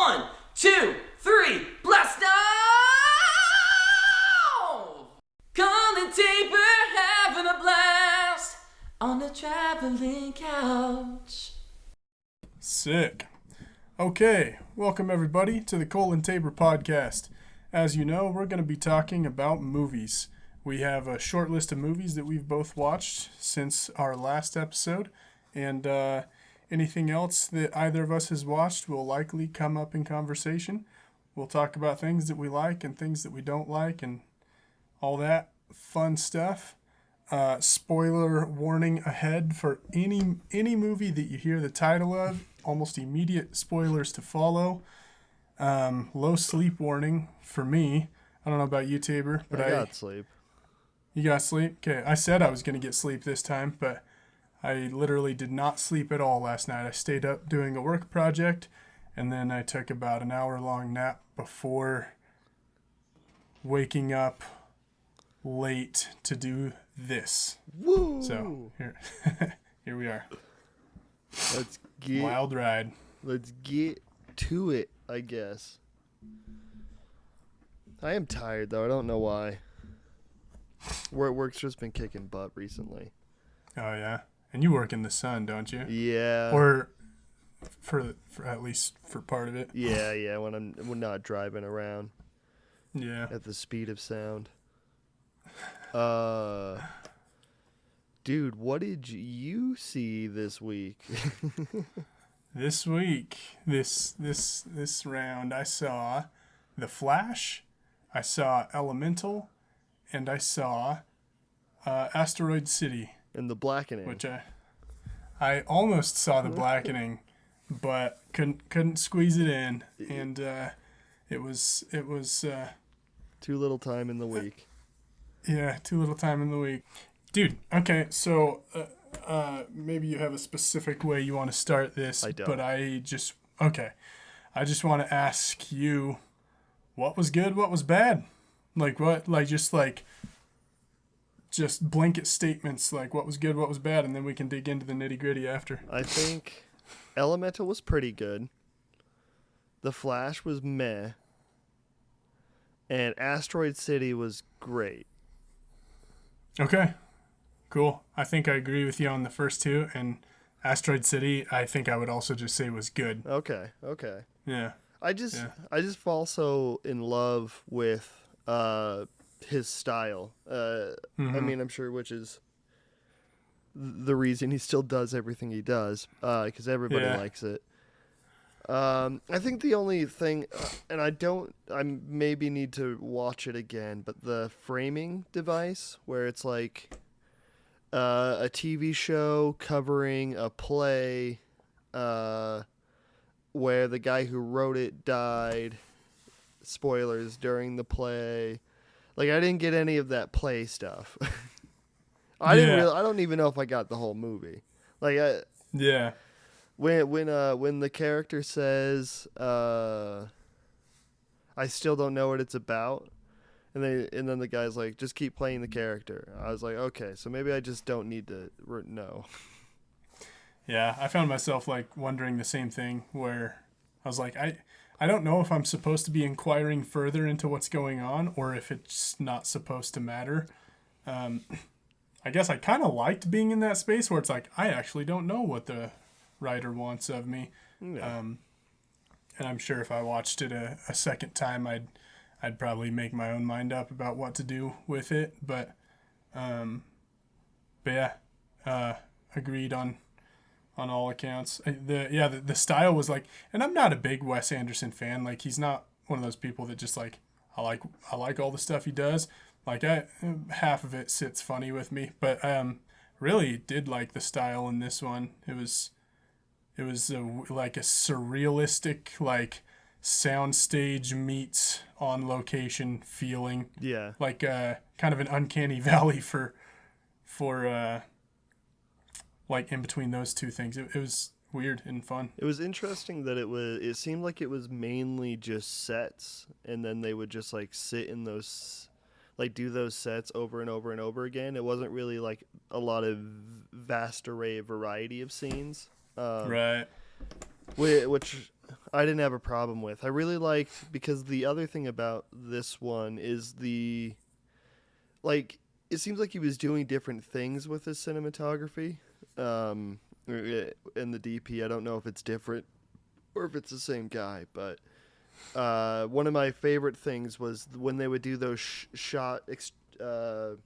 1, 2, 3, blast off! Cole and Tabor having a blast on the traveling couch. Sick. Okay, welcome everybody to the Cole and Tabor podcast. As you know, we're going to be talking about movies. We have a short list of movies that we've both watched since our last episode, and anything else that either of us has watched will likely come up in conversation. We'll talk about things that we like and things that we don't like and all that fun stuff. Spoiler warning ahead for any movie that you hear the title of. Almost immediate spoilers to follow. Low sleep warning for me. I don't know about you, Tabor, but I got sleep. You got sleep? Okay, I said I was going to get sleep this time, but I literally did not sleep at all last night. I stayed up doing a work project, and then I took about an hour-long nap before waking up late to do this. Woo! So, here we are. Let's get Wild ride. Let's get to it, I guess. I am tired though. I don't know why. Work's just been kicking butt recently. Oh yeah, and you work in the sun, don't you? Yeah. Or for at least for part of it. Yeah. When we're not driving around. Yeah. At the speed of sound. Dude, what did you see this week? This week, this round, I saw The Flash, I saw Elemental, and I saw Asteroid City. And The Blackening. Which I almost saw The Blackening, but couldn't squeeze it in, and it was too little time in the week. Yeah, too little time in the week. Dude, okay, so maybe you have a specific way you want to start this. I don't. But I just want to ask you, what was good, what was bad? Just blanket statements, like what was good, what was bad, and then we can dig into the nitty-gritty after. I think Elemental was pretty good. The Flash was meh. And Asteroid City was great. Okay. Cool. I think I agree with you on the first two, and Asteroid City, I think I would also just say was good. Okay. Yeah. I just fall so in love with his style. I mean, I'm sure which is the reason he still does everything he does, because everybody likes it. I think the only thing, and I maybe need to watch it again, but the framing device where it's like a TV show covering a play where the guy who wrote it died, spoilers, during the play. Like, I didn't get any of that play stuff. I don't even know if I got the whole movie. Like, When the character says, "I still don't know what it's about," and then the guy's like, "Just keep playing the character." I was like, okay, so maybe I just don't need to know. Yeah, I found myself like wondering the same thing where I was like, I don't know if I'm supposed to be inquiring further into what's going on or if it's not supposed to matter. I guess I kind of liked being in that space where it's like, I actually don't know what the writer wants of me. Yeah. And I'm sure if I watched it a second time, I'd probably make my own mind up about what to do with it. But yeah, agreed on all accounts. The style was like, and I'm not a big Wes Anderson fan. Like, he's not one of those people that just like, I like all the stuff he does. Like, half of it sits funny with me, but really did like the style in this one. It was like a surrealistic, like, soundstage meets on location feeling. Yeah. Like kind of an uncanny valley for like in between those two things. It was weird and fun. It was interesting that it seemed like it was mainly just sets, and then they would just like sit in those, like, do those sets over and over and over again. It wasn't really like a lot of vast array of variety of scenes. Right. Which I didn't have a problem with. I really liked, because the other thing about this one is like, it seems like he was doing different things with his cinematography. In the DP, I don't know if it's different or if it's the same guy, but one of my favorite things was when they would do those shot of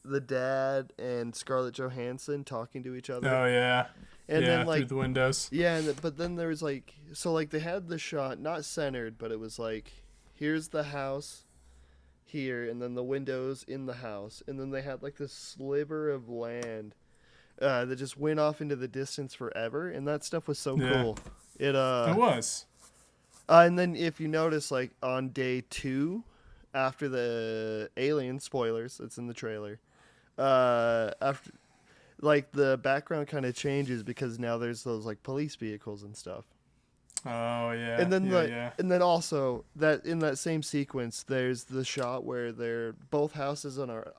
the dad and Scarlett Johansson talking to each other. Oh yeah. And yeah, then, like, through the windows. Yeah, but then there was like, so like they had the shot not centered, but it was like, here's the house here, and then the windows in the house, and then they had like this sliver of land that just went off into the distance forever, and that stuff was so cool. It was. And then if you notice, like on day 2, after the alien spoilers, it's in the trailer. After, like, the background kind of changes because now there's those like police vehicles and stuff. Oh yeah. And then yeah. Also that in that same sequence, there's the shot where they're both houses are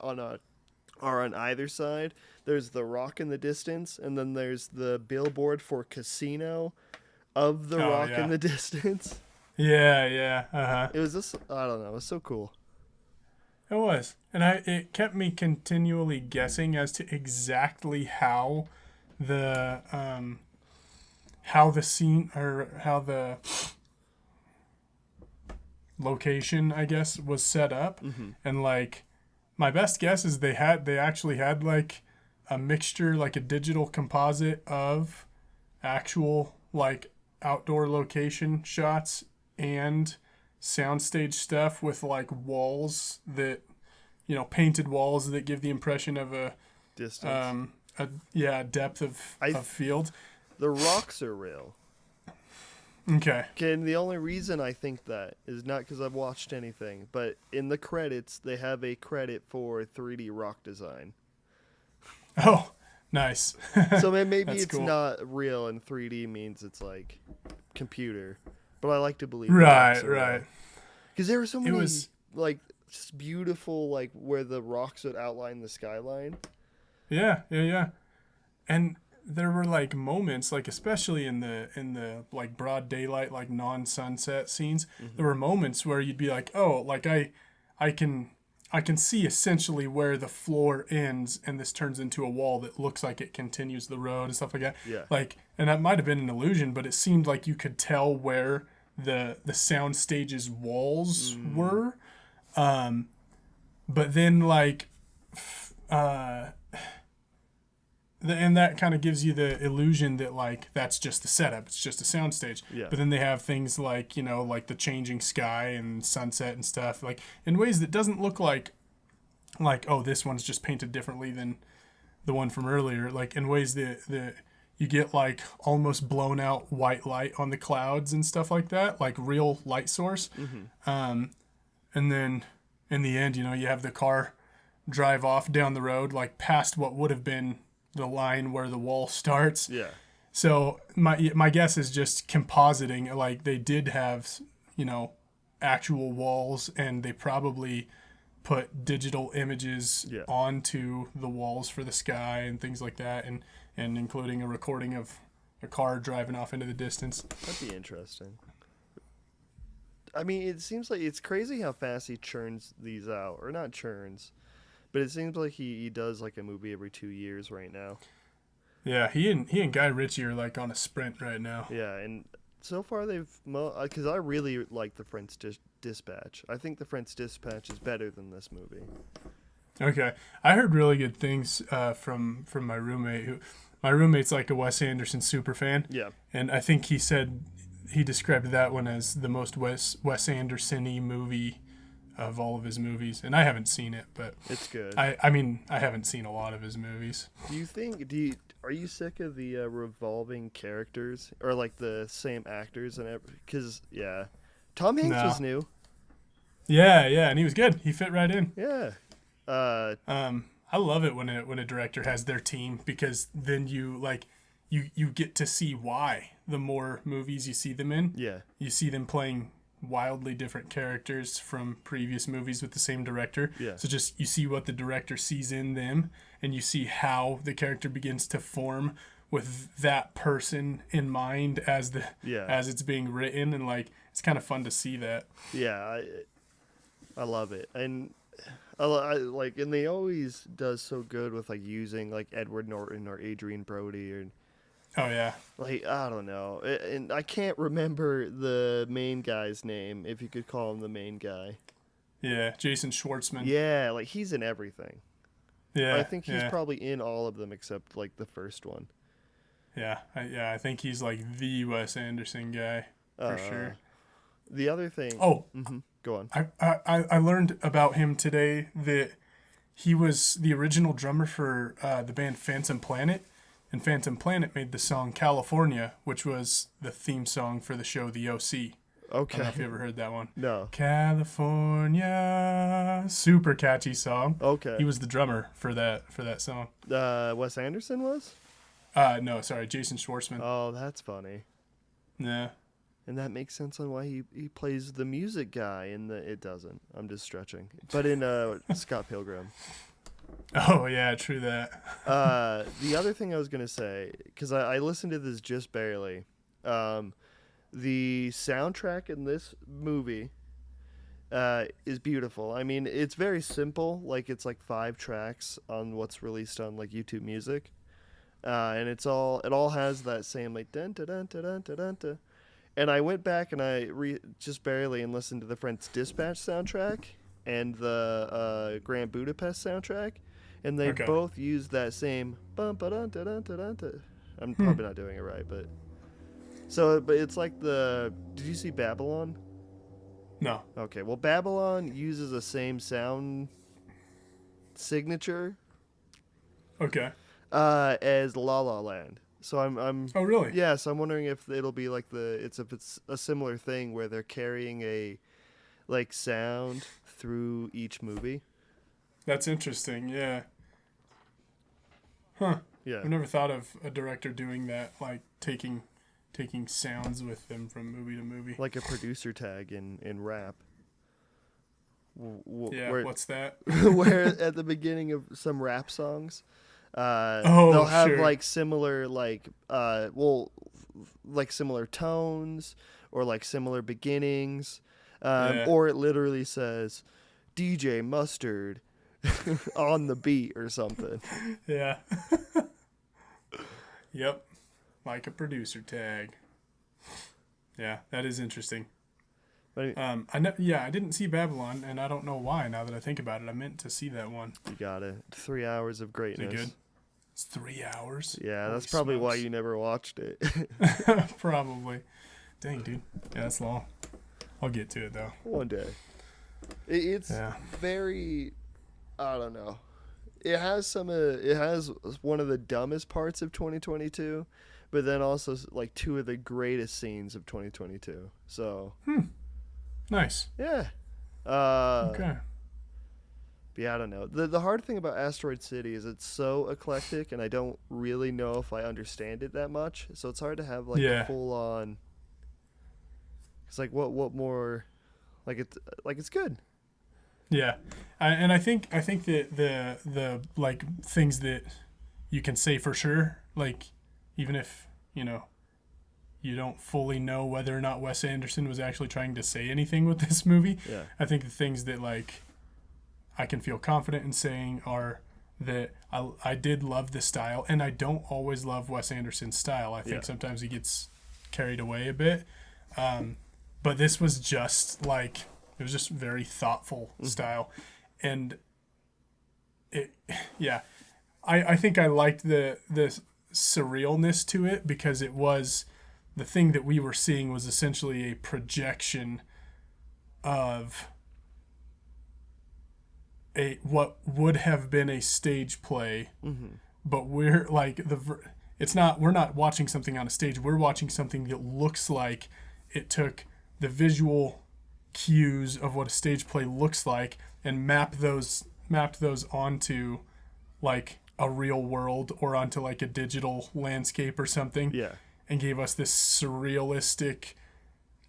on either side. There's the rock in the distance, and then there's the billboard for casino of the rock in the distance. Yeah. It was just, I don't know, it was so cool. It was, and it kept me continually guessing as to exactly how the scene, or how the location, I guess, was set up. Mm-hmm. And like, my best guess is they actually had like a mixture, like a digital composite of actual like outdoor location shots and soundstage stuff with like walls that, painted walls that give the impression of a Distance. Depth of field. The rocks are real. Okay. And the only reason I think that is not because I've watched anything, but in the credits, they have a credit for 3D rock design. Oh, nice. So maybe That's it's cool. not real, and 3D means it's like computer. But I like to believe Right. Because there were so many like just beautiful, like where the rocks would outline the skyline. Yeah. And there were like moments, like especially in the like broad daylight, like non-sunset scenes, there were moments where you'd be like, oh, like I can see essentially where the floor ends, and this turns into a wall that looks like it continues the road and stuff like that. Yeah. Like, and that might have been an illusion, but it seemed like you could tell where the sound stage's walls were. But then like, and that kind of gives you the illusion that like that's just the setup, it's just a soundstage. Yeah. But then they have things like, like the changing sky and sunset and stuff, like in ways that doesn't look like oh, this one's just painted differently than the one from earlier, like in ways that you get like almost blown out white light on the clouds and stuff like that, like real light source. And then in the end, you have the car drive off down the road, like past what would have been the line where the wall starts. Yeah. So my guess is just compositing, like they did have, actual walls, and they probably put digital images onto the walls for the sky and things like that, and including a recording of a car driving off into the distance. That'd be interesting. I mean, it seems like it's crazy how fast he churns these out. Or not churns, but it seems like he does like a movie every 2 years right now. Yeah, he and Guy Ritchie are like on a sprint right now. Yeah, and so far they've... Because I really like The French Dispatch. I think The French Dispatch is better than this movie. Okay. I heard really good things from my roommate. My roommate's like a Wes Anderson super fan. Yeah. And I think he said he described that one as the most Wes Anderson-y movie of all of his movies. And I haven't seen it, but it's good. I mean, I haven't seen a lot of his movies. Are you sick of the revolving characters, or like the same actors and because Tom Hanks was new. Yeah, and he was good. He fit right in. Yeah. I love it when a director has their team, because then you get to see why the more movies you see them in. Yeah. You see them playing wildly different characters from previous movies with the same director. Yeah. So just you see what the director sees in them, and you see how the character begins to form with that person in mind as it's being written, and like it's kind of fun to see that. Yeah, I love it, and I like, and they always does so good with like using like Edward Norton or Adrian Brody or. Oh yeah. Like, I don't know. And I can't remember the main guy's name, if you could call him the main guy. Yeah, Jason Schwartzman. Yeah, like he's in everything. Yeah. I think he's probably in all of them except like the first one. Yeah, I think he's like the Wes Anderson guy for sure. The other thing. Oh, go on. I learned about him today that he was the original drummer for the band Phantom Planet. And Phantom Planet made the song California, which was the theme song for the show The O.C. Okay. I don't know if you ever heard that one. No. California. Super catchy song. Okay. He was the drummer for that song. Wes Anderson was? No, sorry, Jason Schwartzman. Oh, that's funny. Yeah. And that makes sense on why he plays the music guy in the... It doesn't. I'm just stretching. But in Scott Pilgrim. Oh, yeah, true that. The other thing I was going to say, because I listened to this just barely, the soundtrack in this movie is beautiful. I mean, it's very simple. Like, it's like 5 tracks on what's released on, like, YouTube Music. And it all has that same, like, dun dun dun dun dun dun dun. And I went back and I just barely and listened to the French Dispatch soundtrack and the Grand Budapest soundtrack, and they both use that same bum ba dun dun dun dun dun. I'm probably not doing it right, but it's like did you see Babylon? No. Okay, well, Babylon uses the same sound signature as La La Land. So I'm Oh, really? Yeah, so I'm wondering if it'll be like if it's a similar thing where they're carrying a like sound through each movie. That's interesting. Yeah. Huh. Yeah. I've never thought of a director doing that, like taking sounds with them from movie to movie. Like a producer tag in rap. What's that? Where at the beginning of some rap songs, they'll have like similar like similar tones or like similar beginnings, or it literally says DJ Mustard on the beat or something. Yeah. Yep. Like a producer tag. Yeah, that is interesting. But I didn't see Babylon, and I don't know why. Now that I think about it, I meant to see that one. You got it. 3 hours of greatness. Is it good? It's 3 hours. Yeah, Holy that's probably smokes. why you never watched it. Probably. Dang, dude. Yeah, that's long. I'll get to it though. One day. It's very. I don't know. It has one of the dumbest parts of 2022, but then also like 2 of the greatest scenes of 2022. So. Nice. Yeah. Okay. But yeah, I don't know. The hard thing about Asteroid City is it's so eclectic, and I don't really know if I understand it that much. So it's hard to have like a full on. It's like what more, like it's good. Yeah, and I think that the like things that you can say for sure, like even if you don't fully know whether or not Wes Anderson was actually trying to say anything with this movie. Yeah. I think the things that like I can feel confident in saying are that I did love the style, and I don't always love Wes Anderson's style. I think sometimes he gets carried away a bit, but this was just like. It was just very thoughtful style. And I think I liked the surrealness to it because it was the thing that we were seeing was essentially a projection of what would have been a stage play, but we're like we're not watching something on a stage. We're watching something that looks like it took the visual cues of what a stage play looks like and mapped those onto like a real world or onto like a digital landscape or something, and gave us this surrealistic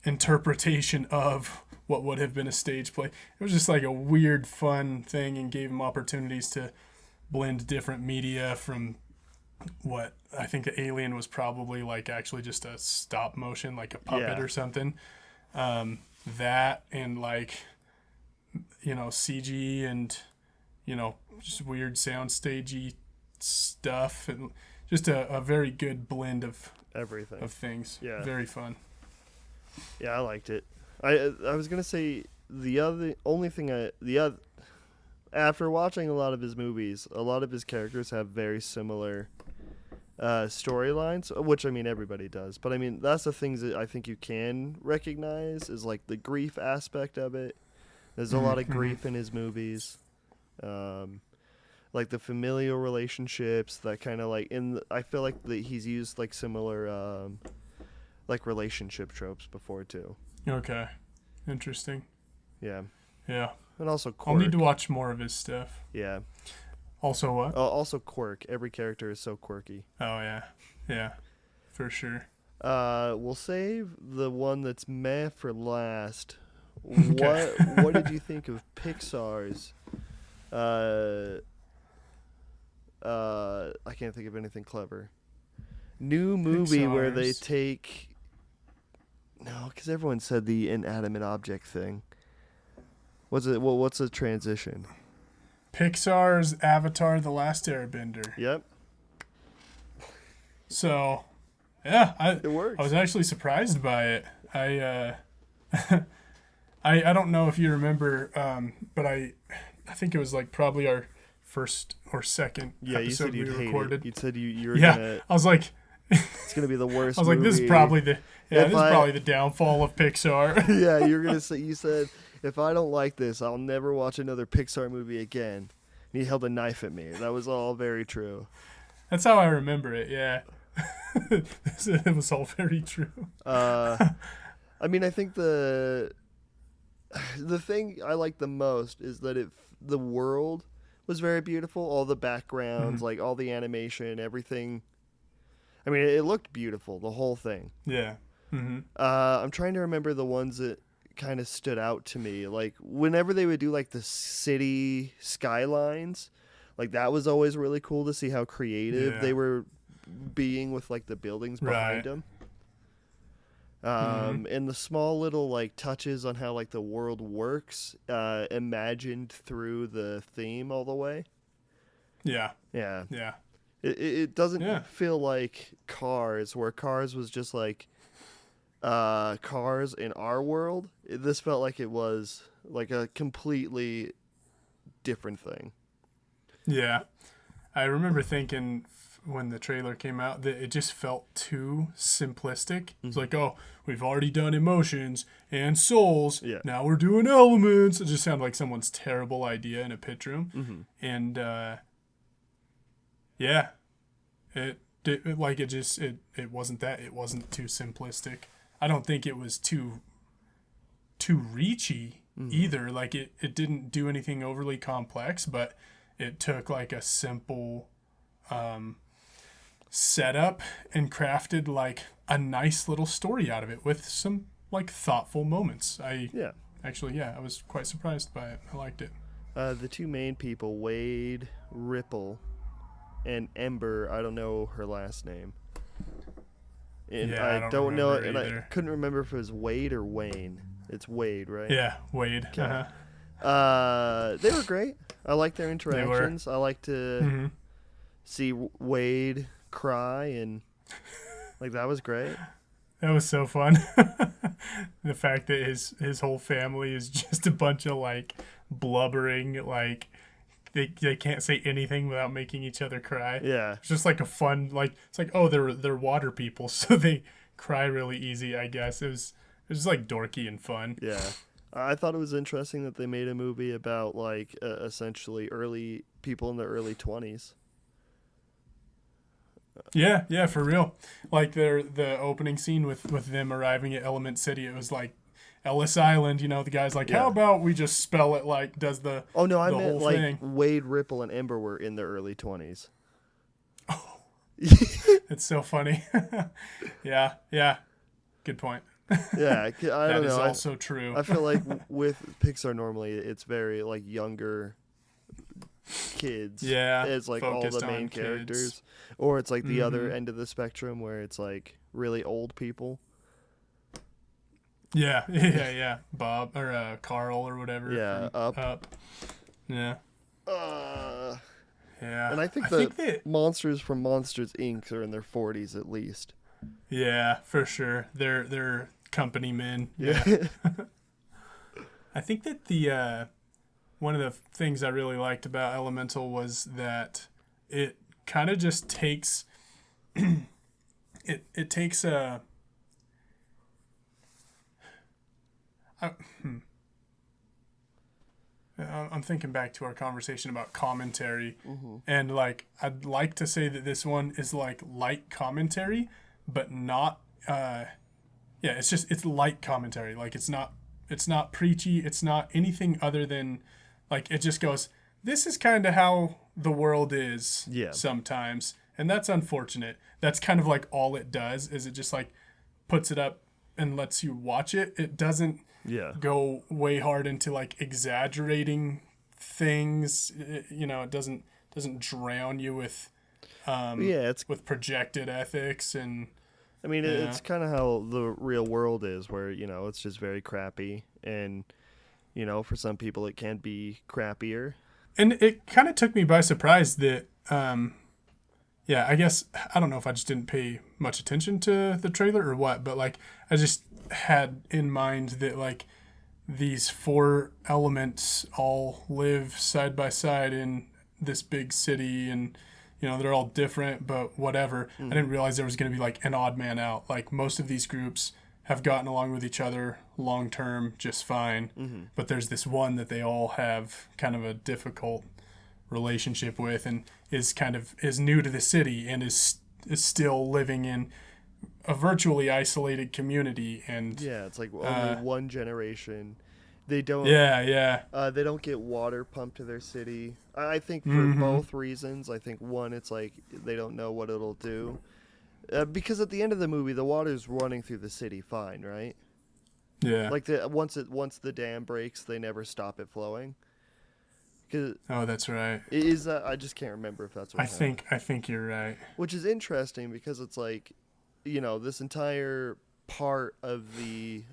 interpretation of what would have been a stage play. It was just like a weird, fun thing, and gave him opportunities to blend different media from what I think the alien was probably like actually just a stop motion, like a puppet or something. That and like, CG and, just weird sound stagey stuff, and just a very good blend of everything of things. Yeah, very fun. Yeah, I liked it. I was gonna say after watching a lot of his movies, a lot of his characters have very similar storylines, which I mean everybody does. But I mean that's the things that I think you can recognize is like the grief aspect of it. There's a lot of grief in his movies, like the familial relationships that kind of like I feel like he's used like similar like relationship tropes before too. Okay, interesting. Yeah. Yeah. And also Quirk. I'll need to watch more of his stuff. Yeah. Also what? Also Quirk. Every character is so quirky. Oh, yeah. Yeah, for sure. We'll save the one that's meh for last. Okay. What did you think of Pixar's I can't think of anything clever. New movie where they take... No, because everyone said the inanimate object thing. What's the transition? Pixar's Avatar: The Last Airbender. Yep. So, yeah, It works. I was actually surprised by it. I don't know if you remember, but I think it was like probably our first or second you episode said you'd we hate recorded. it. You said you were Yeah, I was like, it's gonna be the worst. I was like, this is movie. probably the downfall of Pixar. Yeah, you said, if I don't like this, I'll never watch another Pixar movie again. And he held a knife at me. That was all very true. That's how I remember it, yeah. It was all very true. I mean, I think the thing I like the most is that the world was very beautiful. All the backgrounds, like all the animation, everything. I mean, it looked beautiful, the whole thing. Yeah. Mm-hmm. I'm trying to remember the ones that kind of stood out to me. Like whenever they would do like the city skylines, like that was always really cool to see how creative they were being with like the buildings behind them. And the small little like touches on how like the world works, imagined through the theme all the way. Yeah. Yeah. Yeah. It doesn't feel like Cars, where Cars was just like cars in our world. This felt like it was like a completely different thing. Yeah. I remember thinking when the trailer came out that it just felt too simplistic. It's like, oh, we've already done emotions and souls. Yeah. Now we're doing elements. It just sounded like someone's terrible idea in a pitch room. And yeah, it wasn't that. It wasn't too simplistic. I don't think it was too reachy either. Like it didn't do anything overly complex, but it took like a simple setup and crafted like a nice little story out of it with some like thoughtful moments. I was quite surprised by it. I liked it. The two main people, Wade Ripple and Ember, I don't know her last name. And I don't know it, and I couldn't remember if it was Wade or Wayne. It's Wade, right? Yeah, Wade. Okay. They were great. I like their interactions. I like to see Wade cry, and like that was great. That was so fun. The fact that his whole family is just a bunch of like blubbering, like they can't say anything without making each other cry. Yeah. It's just like a fun, like it's like, oh, they're water people, so they cry really easy, I guess. It was just like dorky and fun. Yeah. I thought it was interesting that they made a movie about like essentially early people in their early 20s. Yeah, for real. Like the opening scene with them arriving at Element City, it was like Ellis Island, the guy's like, how about we just spell it like does the I meant whole like thing. Wade Ripple and Ember were in their early 20s. Oh, it's so funny. Yeah, good point. Yeah, I That don't is know. also true. I feel like with Pixar normally it's very like younger kids Yeah, as like all focused the main on kids. characters, or it's like the other Mhm. end of the spectrum where it's like really old people. Yeah, yeah. Bob or Carl or whatever Yeah, from Up. Up. Yeah, Uh, yeah. and I think the monsters from Monsters Inc. are in their 40s at least. Yeah, for sure. They're company men. Yeah. Yeah. I think that the one of the things I really liked about Elemental was that it kind of just takes it takes a I, hmm. I'm thinking back to our conversation about commentary, and like I'd like to say that this one is like light commentary, but not. Yeah, it's light commentary. Like it's not preachy. It's not anything other than like it just goes. This is kind of how the world is Yeah. sometimes, and that's unfortunate. That's kind of like all it does is it just like puts it up and lets you watch it. It doesn't Yeah. go way hard into like exaggerating things. It doesn't drown you with Yeah, it's with projected ethics and I mean, Yeah. it's kind of how the real world is, where it's just very crappy, and for some people it can be crappier. and it kind of took me by surprise that yeah, I guess I don't know if I just didn't pay much attention to the trailer or what, but like I just had in mind that like these four elements all live side by side in this big city and they're all different but whatever. I didn't realize there was going to be like an odd man out. Like most of these groups have gotten along with each other long term just fine, but there's this one that they all have kind of a difficult relationship with and is new to the city and is still living in a virtually isolated community and Yeah, it's like only one generation. They don't. yeah They don't get water pumped to their city. I think for both reasons. I think one, it's like they don't know what it'll do, because at the end of the movie, the water's running through the city fine, right? yeah Like once the dam breaks, they never stop it flowing. oh that's right. Is that I just can't remember if that's what I think you're right. Which is interesting because it's like, this entire part of the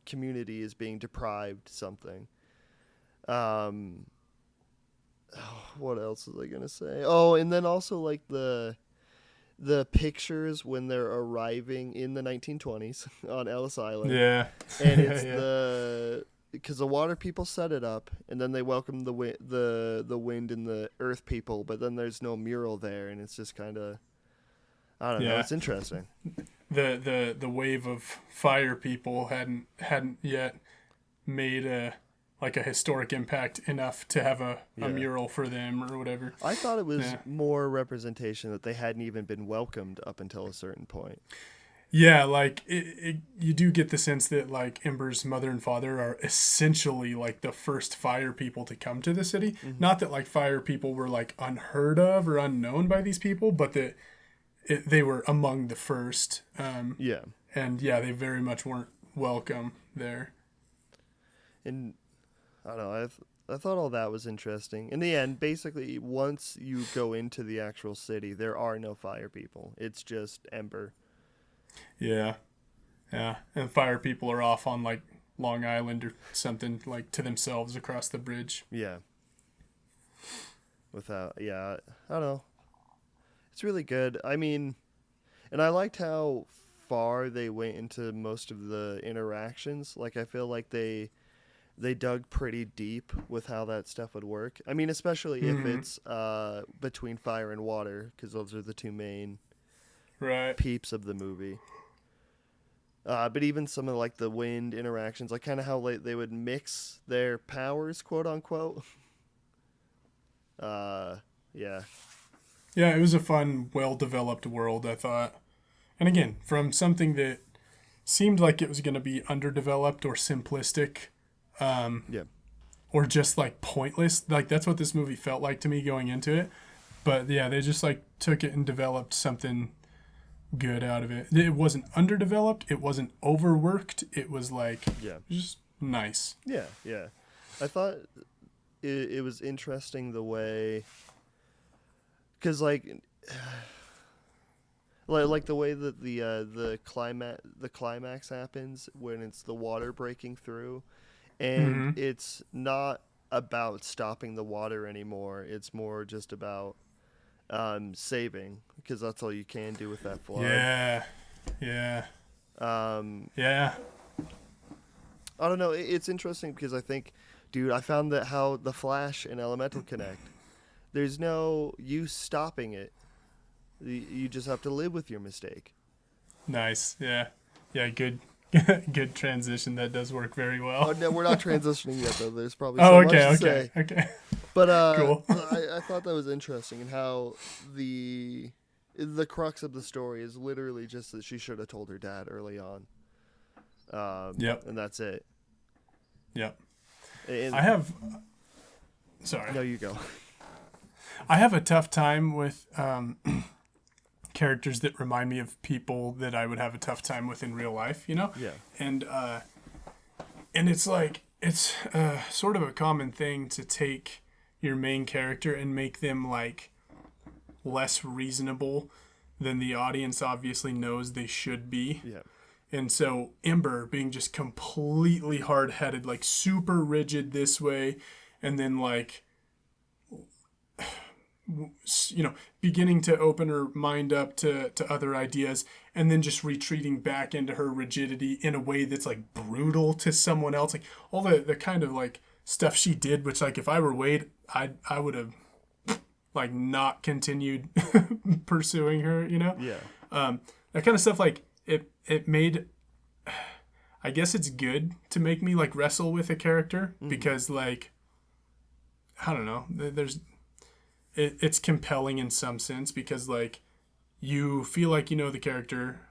community is being deprived something. What else was I gonna say? Oh, and then also like the pictures when they're arriving in the 1920s on Ellis Island. Yeah. And it's Yeah. because the water people set it up, and then they welcome the wind and the earth people, but then there's no mural there, and it's just kind of, I don't know. Yeah. It's interesting. The wave of fire people hadn't yet made a historic impact enough to have a mural for them or whatever. I thought it was more representation that they hadn't even been welcomed up until a certain point. Yeah, like you do get the sense that like Ember's mother and father are essentially like the first fire people to come to the city. Not that like fire people were like unheard of or unknown by these people, but that they were among the first. Yeah. And yeah, they very much weren't welcome there. And I don't know. I thought all that was interesting. In the end, basically, once you go into the actual city, there are no fire people. It's just Ember. Yeah. Yeah. And fire people are off on like Long Island or something like to themselves across the bridge. Yeah. I don't know. It's really good. I mean, and I liked how far they went into most of the interactions. Like, I feel like they dug pretty deep with how that stuff would work. I mean, especially if it's between fire and water, because those are the two main peeps of the movie. But even some of like the wind interactions, like kind of how they would mix their powers, quote unquote. Yeah. Yeah, it was a fun, well-developed world, I thought. And again, from something that seemed like it was going to be underdeveloped or simplistic, or just like pointless. Like that's what this movie felt like to me going into it. But yeah, they just like took it and developed something good out of it. It wasn't underdeveloped. It wasn't overworked. It was like just nice. Yeah, yeah. I thought it was interesting the way, because like the way that the climax happens when it's the water breaking through, and it's not about stopping the water anymore. It's more just about saving, because that's all you can do with that flood. Yeah. Yeah. I don't know. It's interesting because I think, dude, I found that how the Flash and Elemental connect. There's no use stopping it. You just have to live with your mistake. Nice. Yeah. Good. Good transition. That does work very well. Oh, no, we're not transitioning yet, though. There's probably much to say. Okay. But cool. I thought that was interesting, and how the crux of the story is literally just that she should have told her dad early on. Yep. And that's it. Yep. And I have. Sorry. No, you go. I have a tough time with characters that remind me of people that I would have a tough time with in real life, you know? Yeah. And it's like, it's sort of a common thing to take your main character and make them like less reasonable than the audience obviously knows they should be. Yeah. And so Ember being just completely hard-headed, like super rigid this way, and then like, you know, beginning to open her mind up to other ideas, and then just retreating back into her rigidity in a way that's like brutal to someone else. Like all the kind of like stuff she did, which like if I were Wade, I would have like not continued pursuing her, you know? Yeah. That kind of stuff, like it made, I guess it's good to make me like wrestle with a character because like, I don't know, it's compelling in some sense because like you feel like you know the character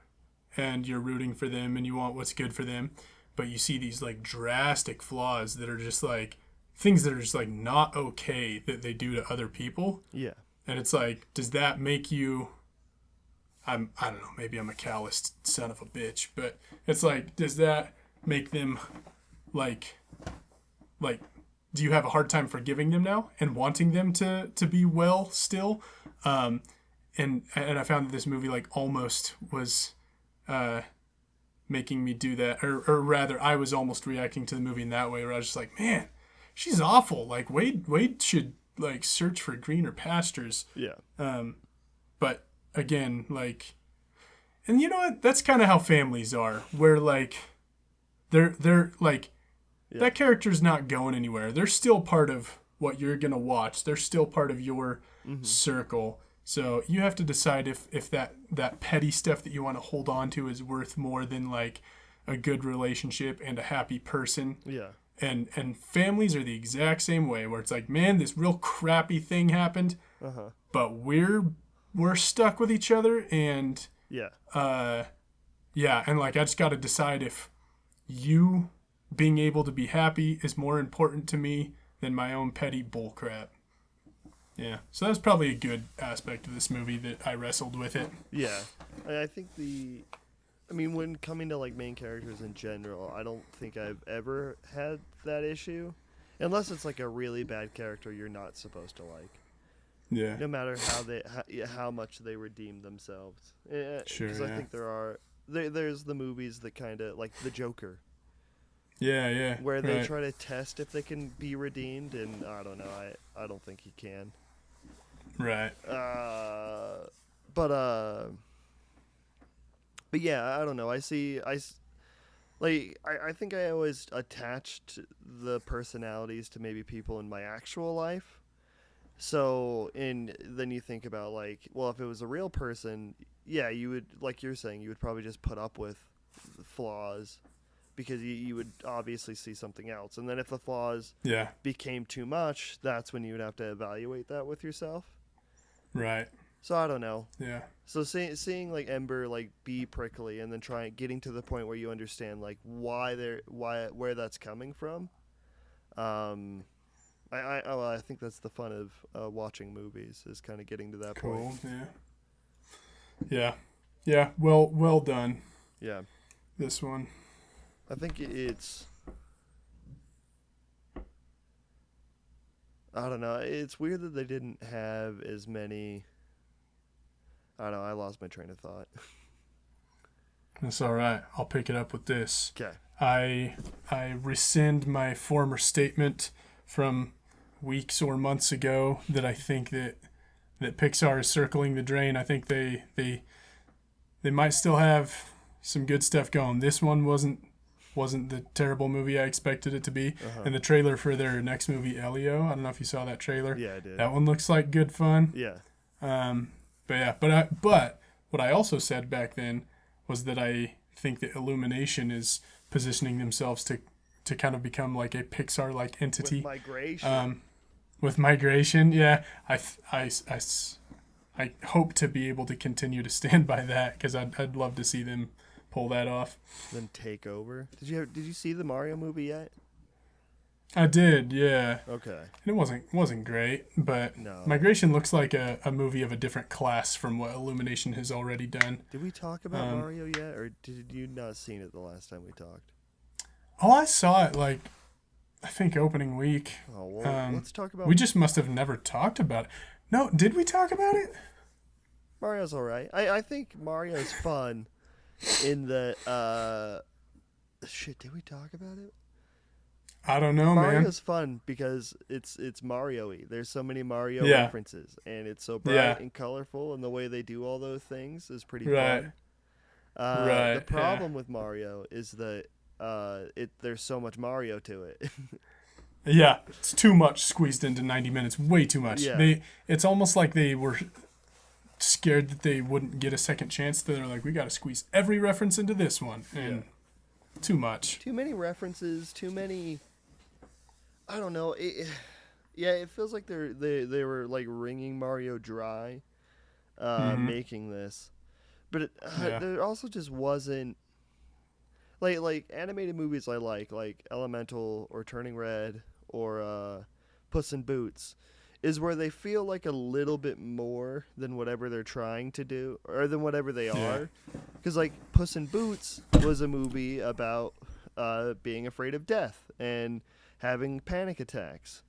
and you're rooting for them and you want what's good for them, but you see these like drastic flaws that are just like things that are just like not okay that they do to other people. Yeah. And it's like, does that make you, I don't know, maybe I'm a callous son of a bitch, but it's like, does that make them like do you have a hard time forgiving them now and wanting them to be well still? And I found that this movie like almost was making me do that, or rather I was almost reacting to the movie in that way where I was just like, man, she's awful. Like Wade should like search for greener pastures. Yeah. But again, like, and you know what? That's kind of how families are, where like they're like, that character's not going anywhere. They're still part of what you're gonna watch. They're still part of your circle. So you have to decide if that petty stuff that you want to hold on to is worth more than like a good relationship and a happy person. Yeah. And families are the exact same way, where it's like, man, this real crappy thing happened, but we're stuck with each other, and and like I just got to decide if you being able to be happy is more important to me than my own petty bullcrap. Yeah, so that's probably a good aspect of this movie that I wrestled with it. Yeah, I think when coming to like main characters in general, I don't think I've ever had that issue, unless it's like a really bad character you're not supposed to like. Yeah. No matter how much they redeem themselves. Sure. Because I think there's the movies that kind of like The Joker. Yeah. Where they try to test if they can be redeemed, and I don't know. I don't think he can. Right. But yeah, I don't know. I think I always attached the personalities to maybe people in my actual life. So, then you think about like, well, if it was a real person, yeah, you would, like you're saying, you would probably just put up with flaws because you would obviously see something else. And then if the flaws became too much, that's when you would have to evaluate that with yourself. Right. So I don't know. Yeah. So seeing like Ember like be prickly and then getting to the point where you understand like where that's coming from. I think that's the fun of watching movies, is kind of getting to that point. Cool. Yeah. Yeah, well done. Yeah. This one. I think it's... I don't know. It's weird that they didn't have as many... I don't know. I lost my train of thought. That's all right. I'll pick it up with this. Okay. I rescind my former statement from weeks or months ago that I think that Pixar is circling the drain. I think they might still have some good stuff going. This one wasn't the terrible movie I expected it to be. And the trailer for their next movie, Elio, I don't know if you saw that trailer. Yeah, I did. That one looks like good fun. Yeah. But what I also said back then was that I think that Illumination is positioning themselves to kind of become like a Pixar-like entity. With migration. With migration, yeah. I hope to be able to continue to stand by that because I'd love to see them pull that off. Then take over. Did you see the Mario movie yet? I did, yeah. Okay. And it wasn't great, but No. Migration looks like a movie of a different class from what Illumination has already done. Did we talk about Mario yet, or did you not seen it the last time we talked? Oh, I saw it I think opening week. Oh, well, let's talk about... We just must have never talked about it. No, did we talk about it? Mario's all right. I think Mario's fun in the... Shit, did we talk about it? I don't know, man. Mario's fun because it's Mario-y. There's so many Mario Yeah. references, and it's so bright Yeah. and colorful, and the way they do all those things is pretty Right. fun. Right, The problem with Mario is that there's so much Mario to it. Yeah, it's too much squeezed into 90 minutes. Way too much. Yeah. It's almost like they were scared that they wouldn't get a second chance. They're like, we got to squeeze every reference into this one. And too much. Too many references, too many... I don't know. It feels like they were like wringing Mario dry, making this, but there also just wasn't like animated movies I like Elemental or Turning Red or Puss in Boots, is where they feel like a little bit more than whatever they're trying to do or than whatever they are, because like Puss in Boots was a movie about being afraid of death and having panic attacks.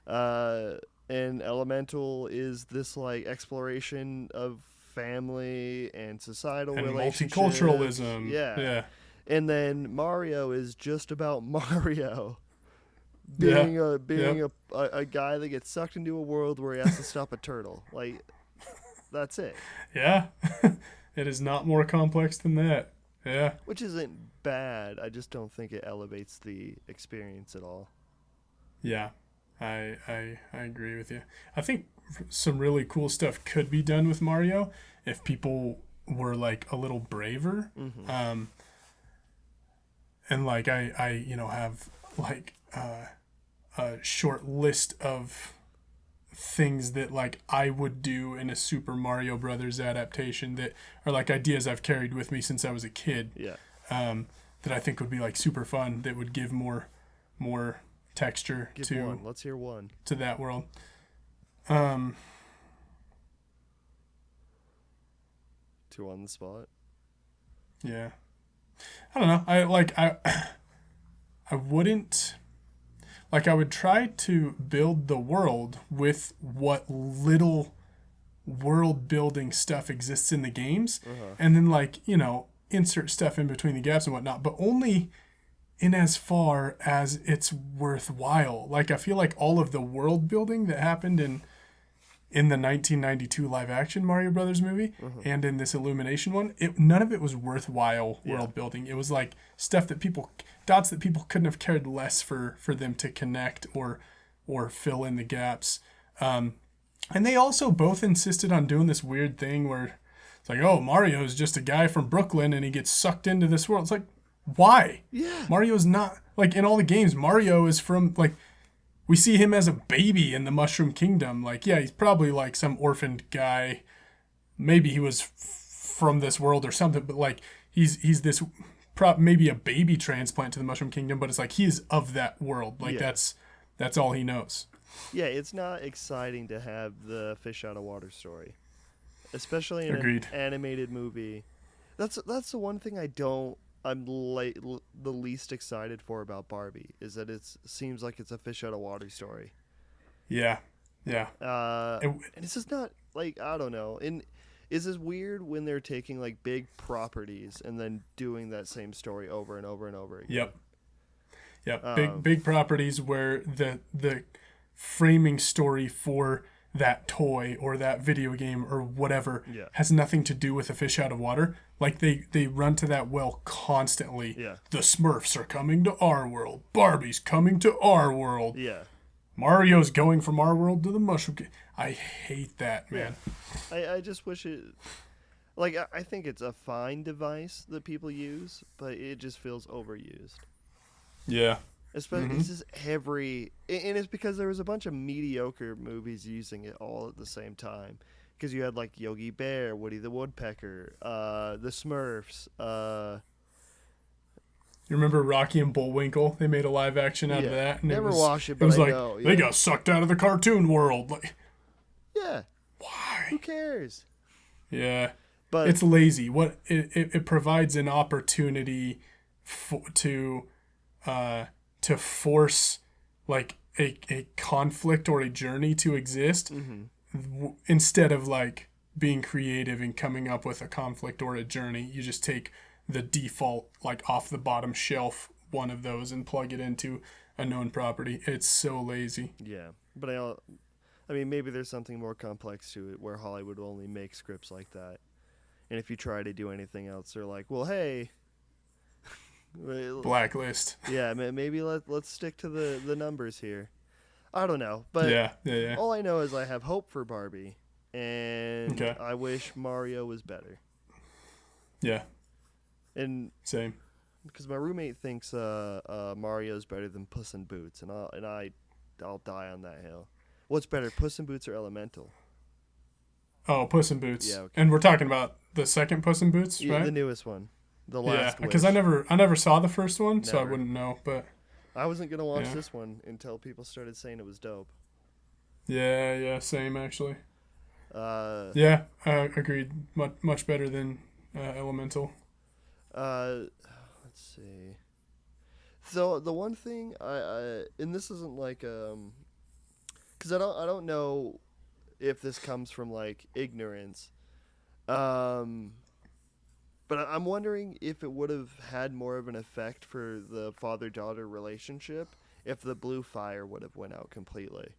And Elemental is this like exploration of family and societal And relationships. multiculturalism. Yeah. And then Mario is just about Mario being a guy that gets sucked into a world where he has to stop a turtle. Like, that's it. Yeah. It is not more complex than that. Yeah. Which isn't bad. I just don't think it elevates the experience at all. Yeah, I agree with you. I think some really cool stuff could be done with Mario if people were like a little braver. Mm-hmm. And like I have like a short list of things that like I would do in a Super Mario Brothers adaptation that are like ideas I've carried with me since I was a kid. Yeah. That I think would be like super fun. That would give more texture one. Let's hear one. To that world. Two on the spot. Yeah. I don't know. I wouldn't like I would try to build the world with what little world building stuff exists in the games, and then like, insert stuff in between the gaps and whatnot, but only in as far as it's worthwhile. Like I feel like all of the world building that happened in the 1992 live action Mario Brothers movie and in this Illumination one, none of it was worthwhile world building. It was like stuff that dots that people couldn't have cared less for them to connect or fill in the gaps. And they also both insisted on doing this weird thing where it's like, oh, Mario is just a guy from Brooklyn and he gets sucked into this world. It's like, why? Yeah. Mario's not, like, in all the games, Mario is from, like, we see him as a baby in the Mushroom Kingdom. Like, yeah, he's probably, like, some orphaned guy. Maybe he was from this world or something, but, like, he's this, maybe a baby transplant to the Mushroom Kingdom, but it's like, he's of that world. Like, that's all he knows. Yeah, it's not exciting to have the fish out of water story. Especially in Agreed. an animated movie That's the one thing the least excited for about Barbie is that it seems like it's a fish out of water story. Yeah. Yeah. And it's just not like, I don't know. And is this weird when they're taking like big properties and then doing that same story over and over and over again? Yep. Yep. Big properties where the framing story for that toy or that video game or whatever has nothing to do with a fish out of water. Like they run to that well constantly. Yeah. The Smurfs are coming to our world. Barbie's coming to our world. Yeah. Mario's going from our world to the mushroom. I hate that, man. Yeah. I just wish it. Like, I think it's a fine device that people use, but it just feels overused. Yeah. Especially, This is and it's because there was a bunch of mediocre movies using it all at the same time. Because you had like Yogi Bear, Woody the Woodpecker, the Smurfs. You remember Rocky and Bullwinkle? They made a live action out of that. And never watched it, but it was I like know. They got sucked out of the cartoon world. Like, yeah. why? Who cares? Yeah. But it's lazy. What it provides an opportunity to force like a conflict or a journey to exist instead of like being creative and coming up with a conflict or a journey. You just take the default like off the bottom shelf one of those and plug it into a known property. It's so lazy. Yeah, but I mean, maybe there's something more complex to it where Hollywood will only make scripts like that. And if you try to do anything else, they're like, well, hey. Blacklist. Yeah, maybe let's stick to the numbers here. I don't know. But yeah. All I know is I have hope for Barbie. And I wish Mario was better. Yeah. And same. Because my roommate thinks Mario's better than Puss in Boots. And I'll die on that hill. What's better, Puss in Boots or Elemental? Oh, Puss in Boots. Yeah, okay. And we're talking about the second Puss in Boots, yeah, right? The newest one. The last because I never saw the first one, so I Never. wouldn't know. But I wasn't going to watch this one until people started saying it was dope. Yeah, same actually. Agreed. Much better than Elemental. Let's see. So the one thing and this isn't like because I don't know if this comes from like ignorance, but I'm wondering if it would have had more of an effect for the father-daughter relationship if the blue fire would have went out completely.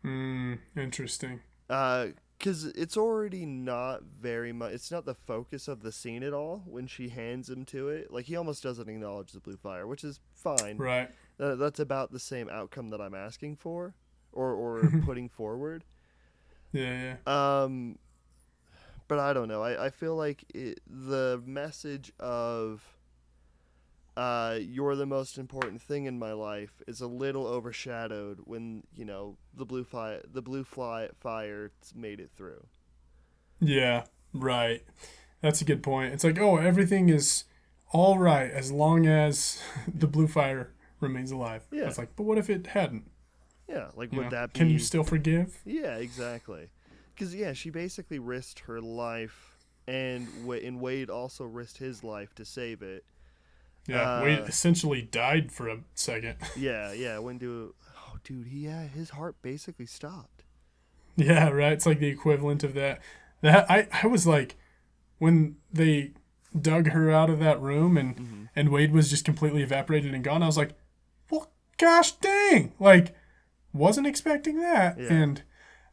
Interesting. Because it's already not very much. It's not the focus of the scene at all when she hands him to it. Like, he almost doesn't acknowledge the blue fire, which is fine. Right. That's about the same outcome that I'm asking for or putting forward. Yeah. But I don't know. I feel like the message of you're the most important thing in my life is a little overshadowed when, the blue fire made it through. Yeah, right. That's a good point. It's like, everything is all right as long as the blue fire remains alive. Yeah. It's like, but what if it hadn't? Yeah, like would that be... Can you still forgive? Yeah, exactly. Because, she basically risked her life, and Wade also risked his life to save it. Yeah, Wade essentially died for a second. Yeah, his heart basically stopped. Yeah, right. It's like the equivalent of that. I was like, when they dug her out of that room and Wade was just completely evaporated and gone, I was like, well, gosh dang. Like, wasn't expecting that. Yeah. And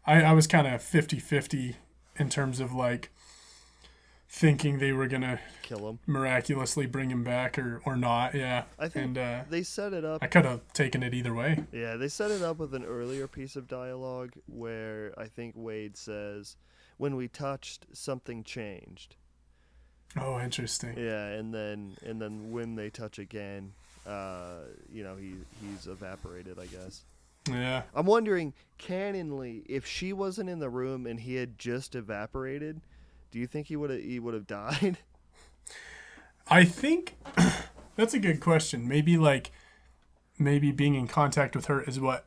I was kind of 50-50 in terms of like thinking they were going to kill him, miraculously bring him back or not. Yeah. I think they set it up. I could have taken it either way. Yeah, they set it up with an earlier piece of dialogue where I think Wade says, when we touched, something changed. Oh, interesting. Yeah, and then when they touch again, he's evaporated, I guess. Yeah. I'm wondering, canonly, if she wasn't in the room and he had just evaporated, do you think he would have died? I think that's a good question. Maybe being in contact with her is what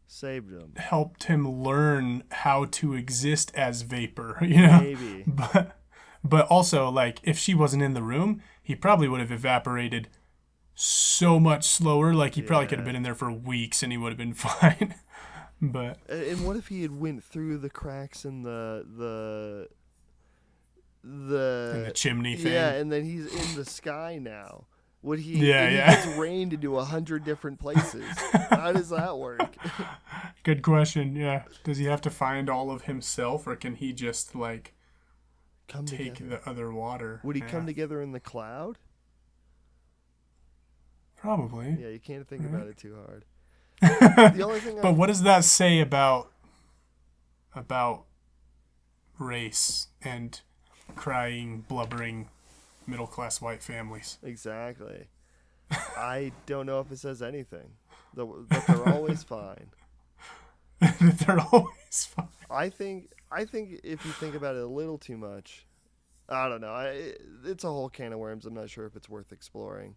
saved him, helped him learn how to exist as vapor. Maybe. But also, like, if she wasn't in the room, he probably would have evaporated so much slower. Like, he probably could have been in there for weeks and he would have been fine. But And what if he had went through the cracks in the in the chimney thing. Yeah, and then he's in the sky now. Would he? Yeah, and yeah. He gets rained into 100 different places. How does that work? Good question. Yeah. Does he have to find all of himself, or can he just like take together. the other water? Would he come together in the cloud? Probably. Yeah, you can't think about it too hard. The only thing. But what does that say about race and crying, blubbering, middle-class white families? Exactly. I don't know if it says anything. But they're always fine. They're always fine. I think if you think about it a little too much, I don't know. It's a whole can of worms. I'm not sure if it's worth exploring.